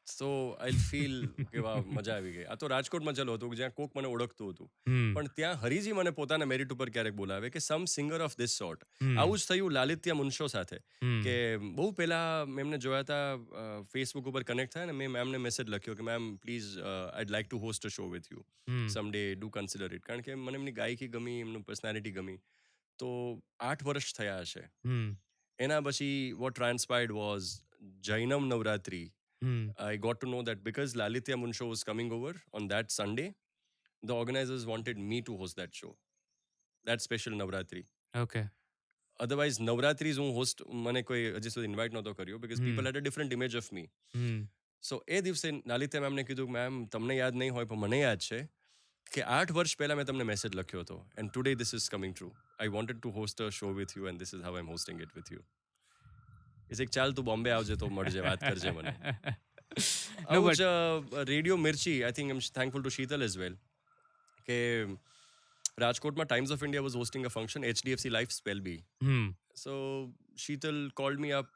સો આઈ ફીલ કે વાહ મજા આવી ગઈ. આ તો રાજકોટમાં ચલો હતું જ્યાં કોક મને ઓળખતું હતું, પણ ત્યાં હરિજી મને પોતાના મેરિટ ઉપર ક્યારેક બોલાવે કે સમ સિંગર ઓફ ધીસ સોર્ટ. આવું જ થયું લાલિત્યા મુનશો સાથે કે બહુ પહેલા મેં એમને જોયા હતા ફેસબુક ઉપર કનેક્ટ થયા ને મેં મેમને મેસેજ લખ્યો કે ma'am please eyed like to host a show with you સમડે, do consider it. કારણ કે મને એમની ગાયકી ગમી, એમનું પર્સનાલિટી ગમી. તો 8 વર્ષ થયા હશે. એના પછી what transpired was Jainam Navratri. I got to know that because Lalitya Munsho was coming over on that Sunday, the organizers wanted me to host that show, that special Navratri. Okay. Otherwise, Navratris હું host મને કોઈ હજી સુધી invite નહોતો કર્યો because people had a different image of me. So એ દિવસે લાલિત્યા મેમને કીધું ma'am તમને યાદ નહીં હોય પણ મને યાદ છે કે 8 વર્ષ પહેલા મેં તમને મેસેજ લખ્યો હતો and today this is coming true. I wanted to host a show with you and this is how I'm hosting it with you. It's like ચાલ તું બોમ્બે આવજે તો મળજે, વાત કરજે મને. આવું જ radio Mirchi, I think I'm thankful to Sheetal as well કે રાજકોટમાં Times of India was hosting a function, HDFC Life Spelby. So Sheetal called me up.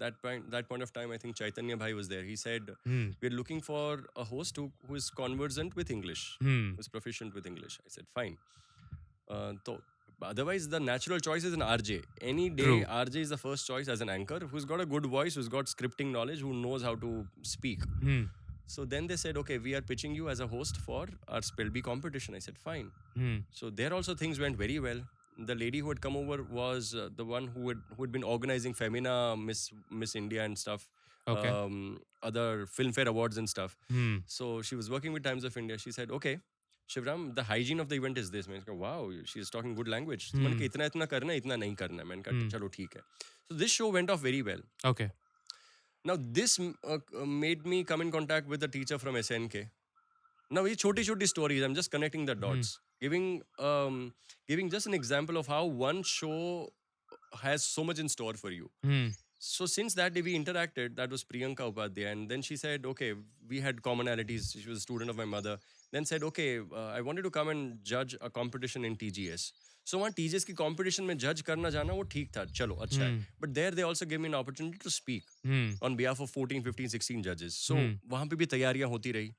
That point of time, I think Chaitanya Bhai was there. He said, we're looking for a host who is conversant with English, who's proficient with English. I said, fine. So otherwise, the natural choice is an RJ. Any day, True. RJ is the first choice as an anchor, who's got a good voice, who's got scripting knowledge, who knows how to speak. So then they said, okay, we are pitching you as a host for our Spelby competition. I said, fine. So there also things went very well. The lady who had come over was the one who had been organizing Femina, Miss India and stuff. Okay. Other Filmfare awards and stuff. So she was working with Times of India. She said, okay, Shivram, the hygiene of the event is this. मैंने कहा, wow, she's talking good language. तो मैंने कहा इतना करना है, इतना नहीं करना है. मैंने कहा चलो ठीक है. So this show went off very well. Okay. Now this made me come in contact with a teacher from SNK. Now, ये छोटी-छोटी stories, I'm just connecting the Hmm. dots, giving just an example of how one show has so much in store for you. Hmm. So since that day we interacted, that was Priyanka Upadhyay, and then she said, okay, we had commonalities. She was a student of my mother. Then said, okay, I wanted to come and judge a competition in TGS. So वहाँ TGS की competition में judge करना जाना वो ठीक था, चलो अच्छा है. Hmm. But there they also gave me an opportunity to speak Hmm. on behalf of 14, 15, 16 judges. So Hmm. वहाँ पे भी तैयारियां होती रही.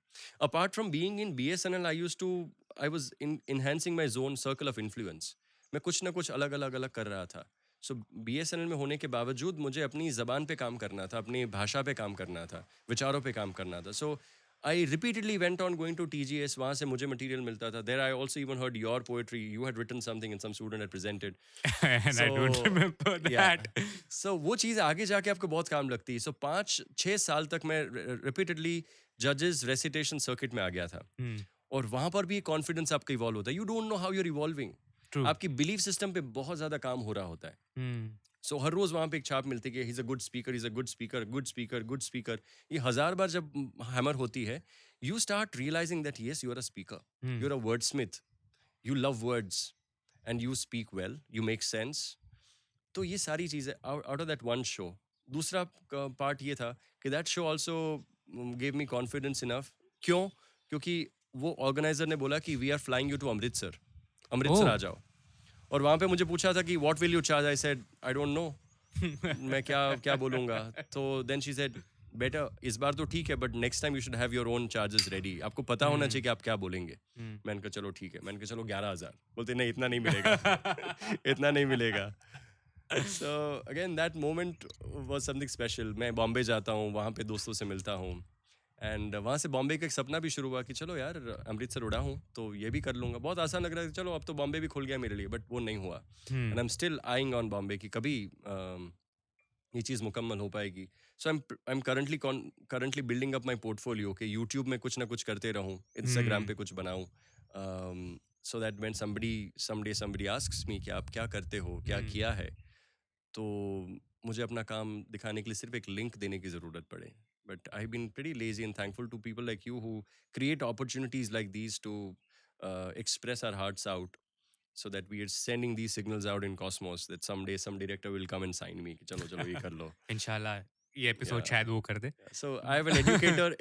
Apart from being in BSNL, I was enhancing my zone circle of influence. मैं कुछ ना कुछ अलग अलग अलग कर रहा था. सो BSNL में होने के बावजूद मुझे अपनी ज़बान पे काम करना था, अपनी भाषा पे काम करना था, विचारों पे काम करना था. सो I repeatedly went on going to TGS. वहाँ से मुझे मटेरियल मिलता था. There I also even heard your poetry. You had written something and some student had presented. And I don't So remember yeah. that. So वो चीज़ आगे जाके आपको बहुत काम लगती है. So 5-6 साल तक मैं repeatedly judges recitation circuit में आ गया था. Hmm. और वहाँ पर भी कॉन्फिडेंस आपका इवॉल्व होता है. You don't know how you're evolving. True. आपकी बिलीफ सिस्टम पे बहुत ज़्यादा काम हो रहा होता है. Hmm. सो हर रोज वहां पे एक छाप मिलती है कि he's a good speaker, he's a good speaker, good speaker, good speaker. ये 1000 बार जब हैमर होती है, you start realizing that yes, you are a speaker, Hmm. you're a wordsmith, you love words and you speak well, you make sense. तो ये सारी चीजें out of that one show. दूसरा part ये था कि that show also gave me confidence enough. क्यों? क्योंकि वो ऑर्गेनाइजर ने बोला कि we are flying you to Amritsar. Amritsar Oh. आ जाओ. और वहाँ पे मुझे पूछा था कि what will you charge. I said I don't know. मैं क्या क्या बोलूँगा. तो देन शी सेड बेटा इस बार तो ठीक है but next time you should have your own charges ready. आपको पता होना चाहिए कि आप क्या बोलेंगे. मैंने कहा चलो ठीक है. मैंने कहा चलो 11,000. बोलते नहीं इतना नहीं मिलेगा. इतना नहीं मिलेगा. So again that moment was something special. मैं बॉम्बे जाता हूँ, वहाँ पे दोस्तों से मिलता हूँ. एंड वहाँ से बॉम्बे का एक सपना भी शुरू हुआ कि चलो यार अमृतसर उड़ा हूँ तो ये भी कर लूँगा. बहुत आसान लग रहा है चलो अब तो बॉम्बे भी खुल गया मेरे लिए. बट वो नहीं हुआ. And I am still eyeing on Bombay कि कभी ये चीज़ मुकम्मल हो पाएगी. So I am currently building up my portfolio कि यूट्यूब में कुछ ना कुछ करते रहूँ, इंस्टाग्राम पे कुछ बनाऊँ. So that when somebody asks मी कि आप क्या करते हो, क्या किया है, तो मुझे अपना काम दिखाने के लिए सिर्फ एक लिंक देने की ज़रूरत पड़े. But I've been pretty lazy and thankful to people like you who create opportunities like these to express our hearts out so that we are sending these signals out in cosmos that someday some director will come and sign me कि चलो चलो ये कर लो. इंशाल्लाह ये episode Yeah. शायद वो कर दे. So I have an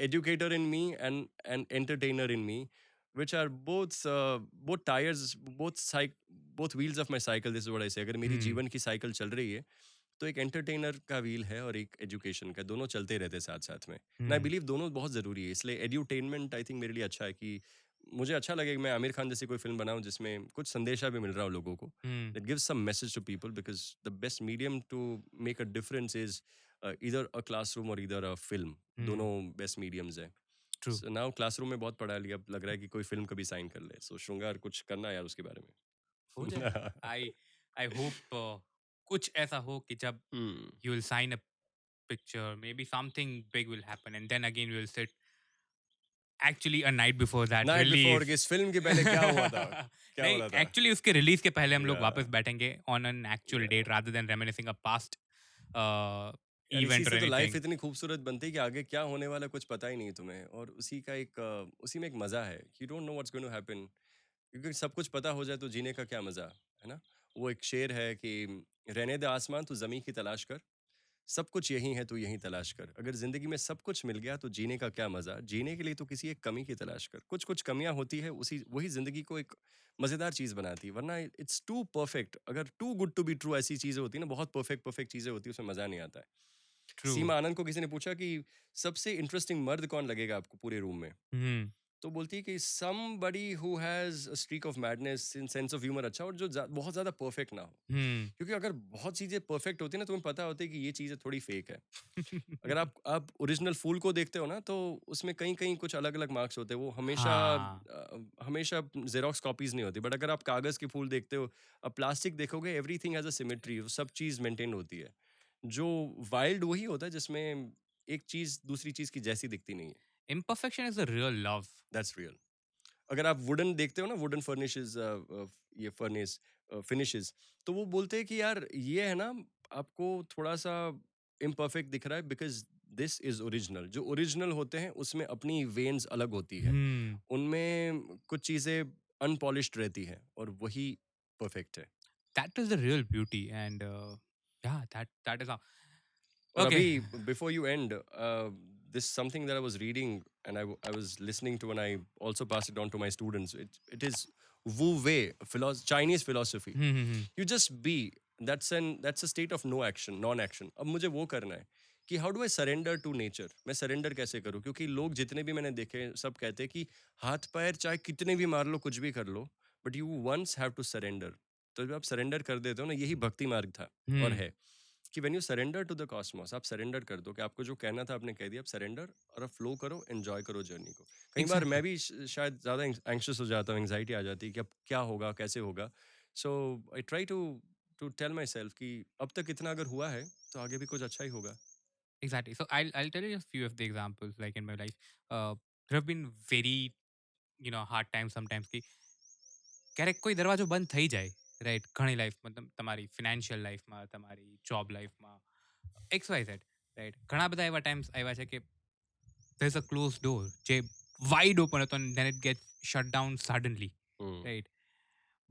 educator in me and an entertainer in me, which are both tires, both wheels of my cycle. This is what I say. अगर मेरी जीवन की साइकिल चल रही है तो एक एंटरटेनर का व्हील है और एक एजुकेशन का. दोनों चलते रहते हैं साथ साथ में. एंड आई बिलीव दोनों बहुत ज़रूरी है. इसलिए एड्यूटेनमेंट आई थिंक मेरे लिए अच्छा है कि मुझे अच्छा लगे कि मैं आमिर खान जैसी कोई फिल्म बनाऊं जिसमें कुछ संदेशा भी मिल रहा हो लोगों को. That gives some message to people because the best medium to make a difference is इधर अ क्लासरूम और इधर अ फिल्म. दोनों बेस्ट मीडियम्स हैं. True. So now क्लासरूम में बहुत पढ़ा लिया. अब लग रहा है कि कोई फिल्म कभी साइन कर ले. सो श्रृंगार कुछ करना है यार उसके बारे हो जाए. में. I hope कुछ ऐसा हो कि जब you will sign a picture, maybe something big will happen, and then again we will sit actually a night before that night before release. कि इस फिल्म के पहले क्या हुआ था. क्या हो नहीं, रहा था. एक्चुअली उसके रिलीज के पहले हम लोग Yeah. वापस बैठेंगे on an actual Yeah. Date rather than reminiscing a past यार इसी इवेंट और से तो लाइफ एनीथिंग. इतनी खूबसूरत बनती है कि आगे क्या होने वाला है कुछ पता ही नहीं है तुम्हें. और उसी में एक मजा है. You don't know what's going to happen. क्योंकि सब कुछ पता हो जाए तो जीने का क्या मजा है ना. वो एक शेर है कि रहने दे आसमान तू जमी की तलाश कर, सब कुछ यही है तू यही तलाश कर. अगर जिंदगी में सब कुछ मिल गया तो जीने का क्या मजा. जीने के लिए तो किसी एक कमी की तलाश कर. कुछ कुछ कमियां होती है, उसी वही जिंदगी को एक मजेदार चीज बनाती है. वरना इट्स टू परफेक्ट. अगर too good to be true ऐसी चीजें होती है ना, बहुत परफेक्ट परफेक्ट चीजें होती है, उसमें मजा नहीं आता है. ट्रू. सीमा आनंद को किसी ने पूछा कि सबसे इंटरेस्टिंग मर्द कौन लगेगा आपको पूरे रूम में. हम्म. तो बोलती है कि somebody who has a streak of madness in sense of humor. अच्छा, और जो बहुत ज्यादा परफेक्ट ना हो. हम्म. क्योंकि अगर बहुत चीजें परफेक्ट होती है ना, तुम्हें पता होता है कि ये चीजें थोड़ी फेक है. अगर आप ओरिजिनल फूल को देखते हो ना तो उसमें कहीं कहीं कुछ अलग अलग मार्क्स होते हैं. वो हाँ. हमेशा जेरोक्स कॉपीज नहीं होती. बट अगर आप कागज के फूल देखते हो, अब प्लास्टिक देखोगे, एवरीथिंग हैज अ सिमेट्री. सब चीज मेंटेन होती है. जो वाइल्ड वही होता है जिसमें एक चीज दूसरी चीज की जैसी दिखती नहीं है. Imperfection is the real love. That's real. अगर आप वुडन देखते हो ना, वुडन फर्निशेस, ये फर्नेस फिनिशेस, तो वो बोलते हैं कि यार ये है ना, आपको थोड़ा सा इम्परफेक्ट दिख रहा है बिकॉज दिस इज ओरिजिनल. जो ओरिजिनल होते हैं उसमें अपनी वेन्स अलग होती है, उनमें कुछ चीजें अनपॉलिश्ड रहती हैं और वही परफेक्ट है. That is the real beauty, and yeah, that is how. और Okay. अभी before you and, this something that I was reading and I was listening to, and I also pass it on to my students. It is Wu Wei, Chinese philosophy. You just be. That's a state of no action, non-action. अब मुझे वो करना है कि how do I surrender to nature. मैं surrender कैसे करूँ? क्योंकि लोग जितने भी मैंने देखे सब कहते हैं कि हाथ पैर चाहे कितने भी मार लो, कुछ भी कर लो, but you once have to surrender. तो जब आप सरेंडर कर देते हो ना, यही भक्ति मार्ग था और है कि when you surrender to the cosmos, आप सरेंडर कर दो कि आपको जो कहना था आपने कह दिया, आप सरेंडर और आप फ्लो करो, एंजॉय करो जर्नी को. कई बार मैं Exactly. भी शायद ज़्यादा एंक्शस हो जाता हूँ, एंग्जाइटी आ जाती है कि अब क्या होगा, कैसे होगा. So I try to tell myself कि अब तक इतना अगर हुआ है तो आगे भी कुछ अच्छा ही होगा. Exactly. So I'll tell you a few of the examples like in my life. There have been very hard times sometimes कि ક્યારેક કોઈ દરવાજો બંધ થઈ જાય, રાઈટ? ઘણી લાઈફ મતલબ તમારી ફિનાન્શિયલ લાઈફમાં, તમારી જોબ લાઈફમાં, એક્સ વાય ઝેડ, રાઈટ? ઘણા બધા એવા ટાઈમ્સ આવ્યા છે કે there's a closed door જે વાઇડ ઓપન હતો and then it gets shut down suddenly, Hmm. right?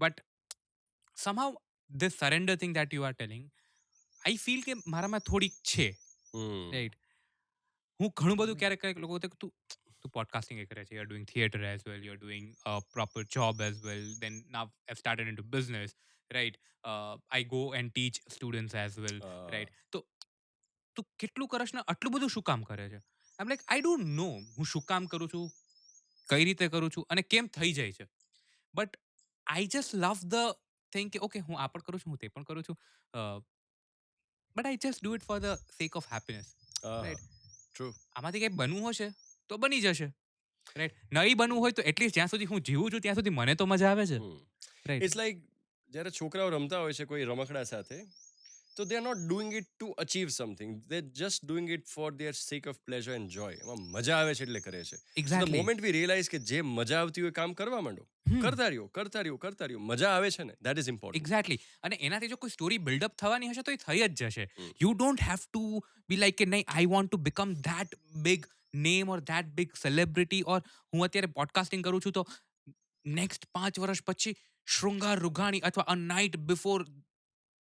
But somehow this surrender thing that you are telling, I feel કે મારામાં થોડીક છે, Hmm. રાઈટ? હું ઘણું બધું ક્યારેક ક્યારેક લોકો કહે કે તું તું પોડકાસ્ટિંગ કરે છે, you're doing theater as well, you're doing a proper job as well, then now I've started into business, right? I go and teach students as well, right? તો તું કેટલું કરશ ને આટલું બધું શું કામ કરે છે? આઈ એમ લાઈક આઈ ડોન્ટ નો હું શું કામ કરું છું, કઈ રીતે કરું છું અને કેમ થઈ જાય છે. But I just love the thing કે ઓકે હું આ પણ કરું છું, હું તે પણ કરું છું. But I just do it for the sec of happiness, right? True. આમાંથી કંઈ બનવું હશે તો બની જશે, રાઈટ? નહીં બનવું હોય તો એટલીસ્ટ જ્યાં સુધી હું જીવું છું ત્યાં સુધી મને તો મજા આવે છે, Hmm. રાઈટ? It's like જ્યારે છોકરાઓ રમતા હોય છે કોઈ રમકડા સાથે, તો they are not doing it to achieve something. They're just doing it for their sake of pleasure and joy. એમાં મજા આવે છે એટલે કરે છે. So the exactly. moment we realize કે જે મજા આવતી હોય કામ કરવા માંડો, કરતા રહ્યો, કરતા રહ્યો, કરતા રહ્યો, મજા આવે છે ને, that is important. એક્ઝેક્ટલી. અને એનાથી જો કોઈ સ્ટોરી બિલ્ડઅપ થવાની હશે તો એ થઈ જ જશે. Hmm. You don't have to be like કે નહીં I want to become that big name or that big celebrity, or હું અત્યારે પોડકાસ્ટિંગ કરું છું તો નેક્સ્ટ 5 વર્ષ પછી શૃંગાર રૂઘાણી અથવા a night before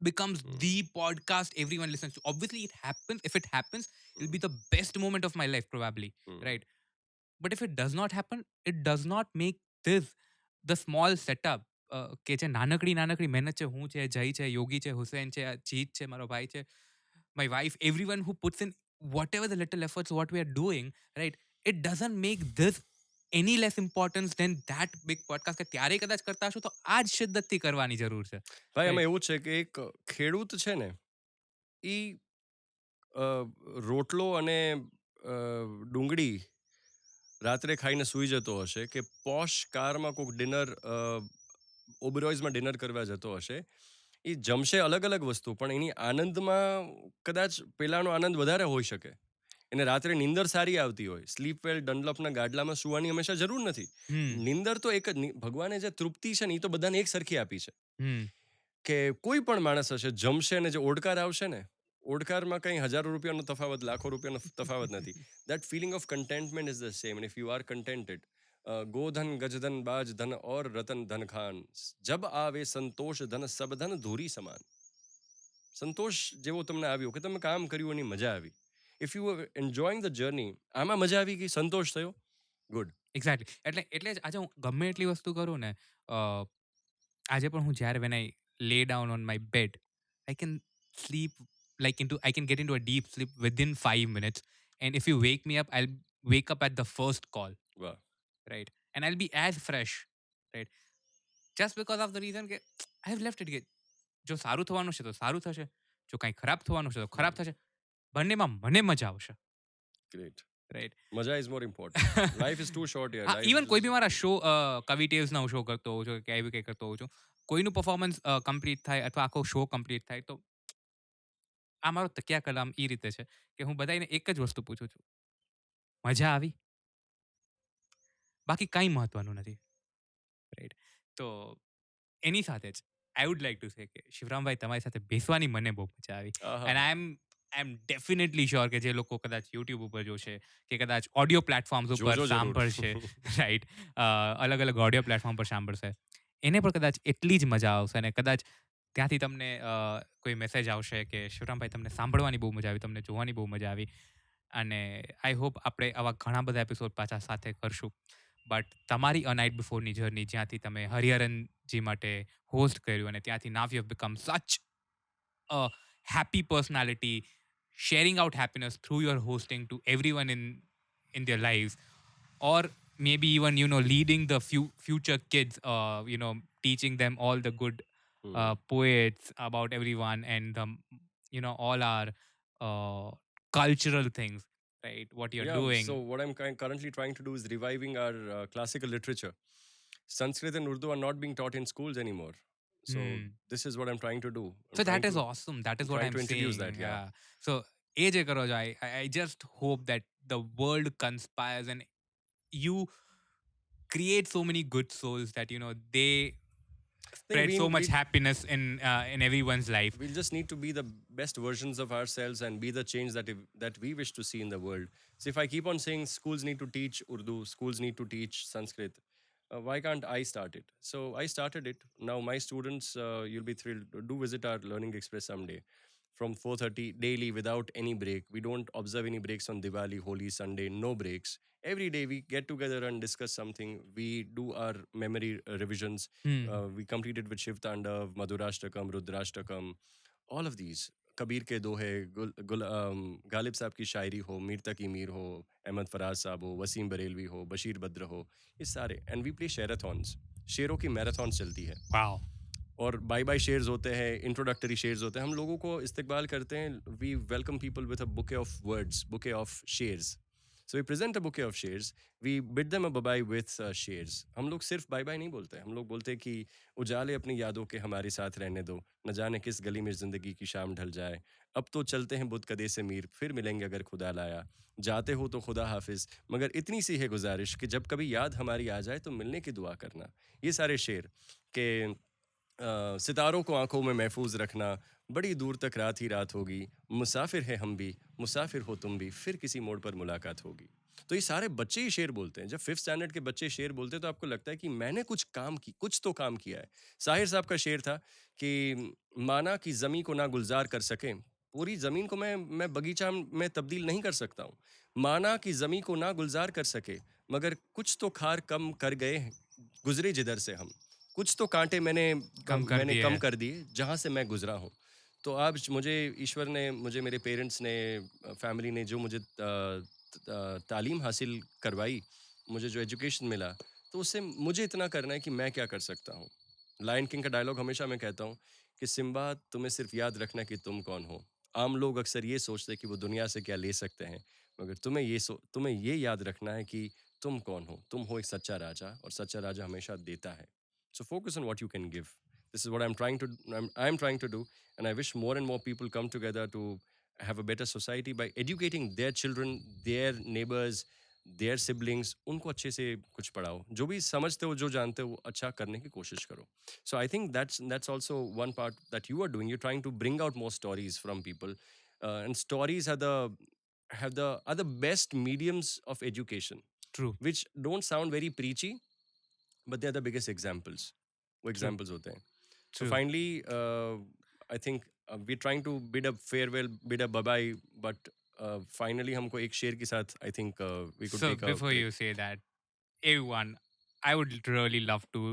becomes the podcast everyone listens to. Obviously, it happens. If it happens, it'll be the best moment of my life, probably. Right? But if it does not happen, it does not make this the small setup. કે જે નાનકડી નાનકડી મહેનત છે, હું છે, જય છે, યોગી છે, હુસેન છે, જીત છે, મારો ભાઈ છે, my wife, everyone who puts in whatever the little efforts, what we are doing, right? It doesn't make this any less importance than that big podcast કે ત્યારે કદાચ કરતા હશો તો આ જ શિદ્દતથી કરવાની જરૂર છે. ભાઈ Right. એમાં એવું છે કે એક ખેડૂત છે ને, એ રોટલો અને ડુંગળી રાત્રે ખાઈને સૂઈ જતો હશે કે પોશ કારમાં કોઈક ડિનર ઓબરોઇઝમાં ડિનર કરવા જતો હશે, એ જમશે અલગ અલગ વસ્તુ, પણ એની આનંદમાં કદાચ પેલાનો આનંદ વધારે હોઈ શકે. એને રાત્રે નીંદર સારી આવતી હોય, સ્લીપ વેલ ડનલપના ગાડલામાં સુવાની હંમેશા જરૂર નથી. નીંદર તો એક જ, ભગવાને જે તૃપ્તિ છે ને એ તો બધાને એક સરખી આપી છે. કે કોઈ પણ માણસ હશે જમશે ને જે ઓડકાર આવશે ને, ઓડકારમાં કંઈ હજારો રૂપિયાનો તફાવત, લાખો રૂપિયાનો તફાવત નથી. That feeling of contentment is the same. And if you are contented, ગોધન ગજધન બાજ ધન ઓર રતન ધન ખાન, જબ આવે સંતોષ ધન સબ ધન ધૂરી સમાન. સંતોષ જેવો તમને આવ્યો કે તમે કામ કર્યું એની મજા આવી. If you are enjoying the journey, આમાં મજા આવી ગઈ, સંતોષ થયો, ગુડ. એક્ઝેક્ટલી. એટલે જ આજે હું ગમે એટલી વસ્તુ કરું ને, આજે પણ હું જ્યારે when I lay down on my bed, I can sleep I can get into a deep sleep within 5 minutes. And if you wake me up, I'll wake up at the first call, વાહ. right? And I'll be as fresh, right? Just because of the reason કે I have left it કે જો સારું થવાનું છે તો સારું થશે, જો કંઈ ખરાબ થવાનું છે તો ખરાબ થશે. બંનેમાં મને મજા આવશે, ગ્રેટ. રાઈટ? મજા is more important. Life is too short યાર. હા, ઇવન કોઈ બી મારા શો કવિ ટેવ્સના હું શો કરતો હોઉં છું કે એવી કંઈ કરતો હોઉં છું, કોઈનું પરફોર્મન્સ કમ્પ્લીટ થાય અથવા આખો શો કમ્પ્લીટ થાય તો આ મારો તકિયા કલામ એ રીતે છે કે હું બધાને એક જ વસ્તુ પૂછું છું, મજા આવી? બાકી કંઈ મહત્વનું નથી, રાઈટ? તો એની સાથે જ I would like to say કે શિવરામભાઈ તમારી સાથે બેસવાની મને બહુ મજા આવી. આહા. And I am definitely sure કે જે લોકો કદાચ યુટ્યુબ ઉપર જોશે કે કદાચ ઓડિયો પ્લેટફોર્મ્સ ઉપર જોજો જરૂર. સાંભળશે રાઈટ અલગ અલગ ઓડિયો પ્લેટફોર્મ પર સાંભળશે એને પણ કદાચ એટલી જ મજા આવશે અને કદાચ ત્યાંથી તમને કોઈ મેસેજ આવશે કે શિવરામભાઈ તમને સાંભળવાની બહુ મજા આવી તમને જોવાની બહુ મજા આવી અને આઈ હોપ આપણે આવા ઘણા બધા એપિસોડ પાછા સાથે કરશું બટ તમારી અ નાઇટ બિફોરની જર્ની જ્યાંથી તમે હરિહરનજી માટે હોસ્ટ કર્યું અને ત્યાંથી નાવ you become such a happy personality sharing out happiness through your hosting to everyone in their lives or maybe even leading the future kids teaching them all the good Hmm. poets about everyone and all our uh, cultural things, right, what you're Yeah, doing. so what I'm currently trying to do is reviving our classical literature. Sanskrit and Urdu are not being taught in schools anymore. So Hmm. this is what I'm trying to do. So that is awesome. That I'm is what trying I'm to introduce saying. that. Yeah. Yeah. So AJ Karoj, I just hope that the world conspires and you create so many good souls that they Think spread so much happiness in everyone's life. we'll just need to be the best versions of ourselves and be the change that we wish to see in the world. So if I keep on saying schools need to teach Urdu, schools need to teach Sanskrit, why can't I start it? So I started it. Now my students, you'll be thrilled. Do visit our Learning Express someday. From 4:30 daily without any break. We don't observe any breaks on Diwali, Holi, Sunday. No breaks. Every day we get together and discuss something. We do our memory revisions. Hmm. We completed with Shiv Tandav, Madhurashtakam, Rudrashtakam, all of these. Kabir के दोहे गालिब साहब की शायरी हो मीर तकी मीर हो अहमद फराज साहब हो वसीम बरेलवी हो बशीर बद्र हो ये सारे एंड वी प्ले शेयरथॉन्स शेरों की मैराथन चलती है Wow. और बाय बाय शेयर्स होते हैं इंट्रोडक्टरी शेयर्स होते हैं हम लोगों को इस्तकबाल करते हैं we welcome people with a bouquet of words bouquet of शेयर्स so we present a bouquet of शेयर्स we bid them a bye with शेयर्स हम लोग सिर्फ बाय बाय नहीं बोलते हम लोग बोलते हैं कि उजाले अपनी यादों के हमारे साथ रहने दो न जाने किस गली में ज़िंदगी की शाम ढल जाए अब तो चलते हैं बुत कदे से मीर फिर मिलेंगे अगर खुदा लाया जाते हो तो खुदा हाफिज मगर इतनी सी है गुजारिश कि जब कभी याद हमारी आ जाए तो मिलने की दुआ करना ये सारे शेर के सितारों को आंखों में महफूज रखना बड़ी दूर तक रात ही रात होगी मुसाफिर है हम भी मुसाफिर हो तुम भी फिर किसी मोड़ पर मुलाकात होगी तो ये सारे बच्चे ही शेर बोलते हैं जब 5th स्टैंडर्ड के बच्चे शेर बोलते हैं तो आपको लगता है कि मैंने कुछ तो काम किया है साहिर साहब का शेर था कि माना कि ज़मीं को ना गुलजार कर सके पूरी ज़मीन को मैं बगीचा में तब्दील नहीं कर सकता हूँ माना कि ज़मीं को ना गुलजार कर सके मगर कुछ तो खार कम कर गए हैं गुजरे जिधर से हम कुछ तो कांटे कम कर मैंने दिए कम है. कर दिए जहाँ से मैं गुजरा हूँ तो आज मुझे ईश्वर ने मुझे मेरे पेरेंट्स ने फैमिली ने जो मुझे तालीम हासिल करवाई मुझे जो एजुकेशन मिला तो उससे मुझे इतना करना है कि मैं क्या कर सकता हूँ लायन किंग का डायलॉग हमेशा मैं कहता हूँ कि सिम्बा तुम्हें सिर्फ याद रखना कि तुम कौन हो आम लोग अक्सर ये सोचते हैं कि वो दुनिया से क्या ले सकते हैं मगर तुम्हें ये याद रखना है कि तुम कौन हो तुम हो एक सच्चा राजा और सच्चा राजा हमेशा देता है so focus on what you can give. This is what I'm trying to do, and I wish more and more people come together to have a better society by educating their children, their neighbors, their siblings. उनको अच्छे से कुछ पढ़ाओ. जो भी समझते हो, जो जानते हो, वो अच्छा करने की कोशिश करो. So I think that's also one part that you are doing. You're trying to bring out more stories from people, and stories are the best mediums of education, True. which don't sound very preachy, but they're the biggest examples. वो True. examples होते हैं. So True. finally, I think we're trying to bid a farewell, bid a bye-bye, but finally हमको एक शेर के साथ I think we could So take a before break. you say that, everyone, I would really love to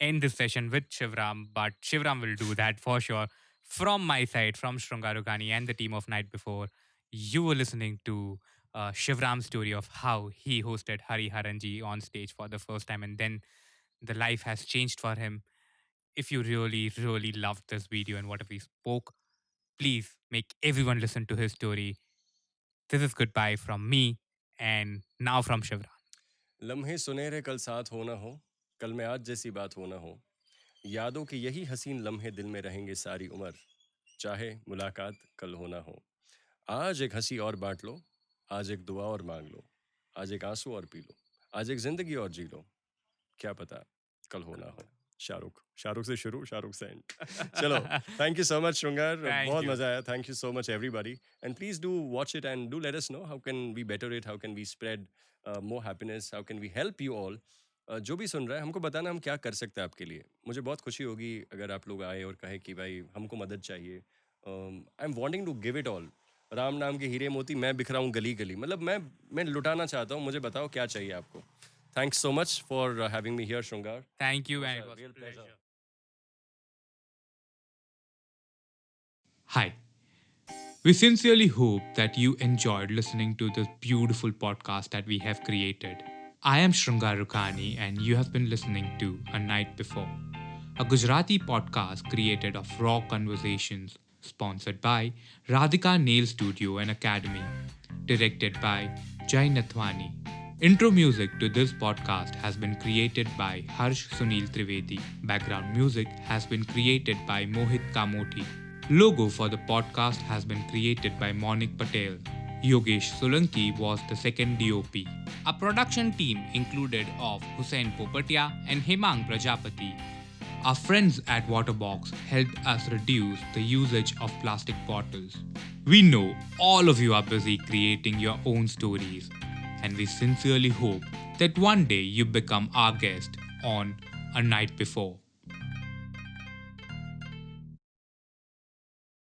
end this session with Shivram, but Shivram will do that for sure. From my side, from Shrungarugani and the team of Night Before, you were listening to Shivram's story of how he hosted Hari Haranji on stage for the first time, and then the life has changed for him. If you really, really loved this video and what we spoke, please make everyone listen to his story. This is goodbye from me, and now from Shivram. लम्हे सुनहरे कल साथ होना हो कल में आज जैसी बात होना हो यादों के यही हसीन लम्हे दिल में रहेंगे सारी उम्र चाहे मुलाकात कल होना हो आज एक हंसी और बांट लो आज एक दुआ और मांग लो आज एक आंसू और पी लो आज एक जिंदगी और जी लो क्या पता कल होना हो शाहरुख से शुरू, शाहरुख से एंड. चलो, thank you so much, Shrungar. Thank बहुत you. मजा आया. Thank you so much, everybody. And please do watch it and do let us know how can we better it, how can we spread more happiness, how can we help you all. जो भी सुन रहा है हमको बताना हम क्या कर सकते हैं आपके लिए. मुझे बहुत खुशी होगी अगर आप लोग आए और कहे कि भाई हमको मदद चाहिए. I am wanting to give it all. Ram नाम के हीरे मोती मैं बिखरा हूँ गली गली. मतलब मैं लुटाना चाहता हूँ. मुझे बताओ क्या चाहिए आपको. Thanks so much for having me here, Shrungar. Thank you, and It it was was a real a pleasure. pleasure. Hi. We sincerely hope that you enjoyed listening to this beautiful podcast that we have created. I am Shrungar Rukhani, and you have been listening to A Night Before, a Gujarati podcast created of raw conversations, sponsored by Radhika Nail Studio and Academy, directed by Jai Nathwani. Intro music to this podcast has been created by Harsh Sunil Trivedi. Background music has been created by Mohit Kamoti. Logo for the podcast has been created by Monik Patel. Yogesh Solanki was the second DOP. Our production team included of Hussein Popatia and Hemang Prajapati. Our friends at Waterbox helped us reduce the usage of plastic bottles. We know all of you are busy creating your own stories, and we sincerely hope that one day you become our guest on A Night Before.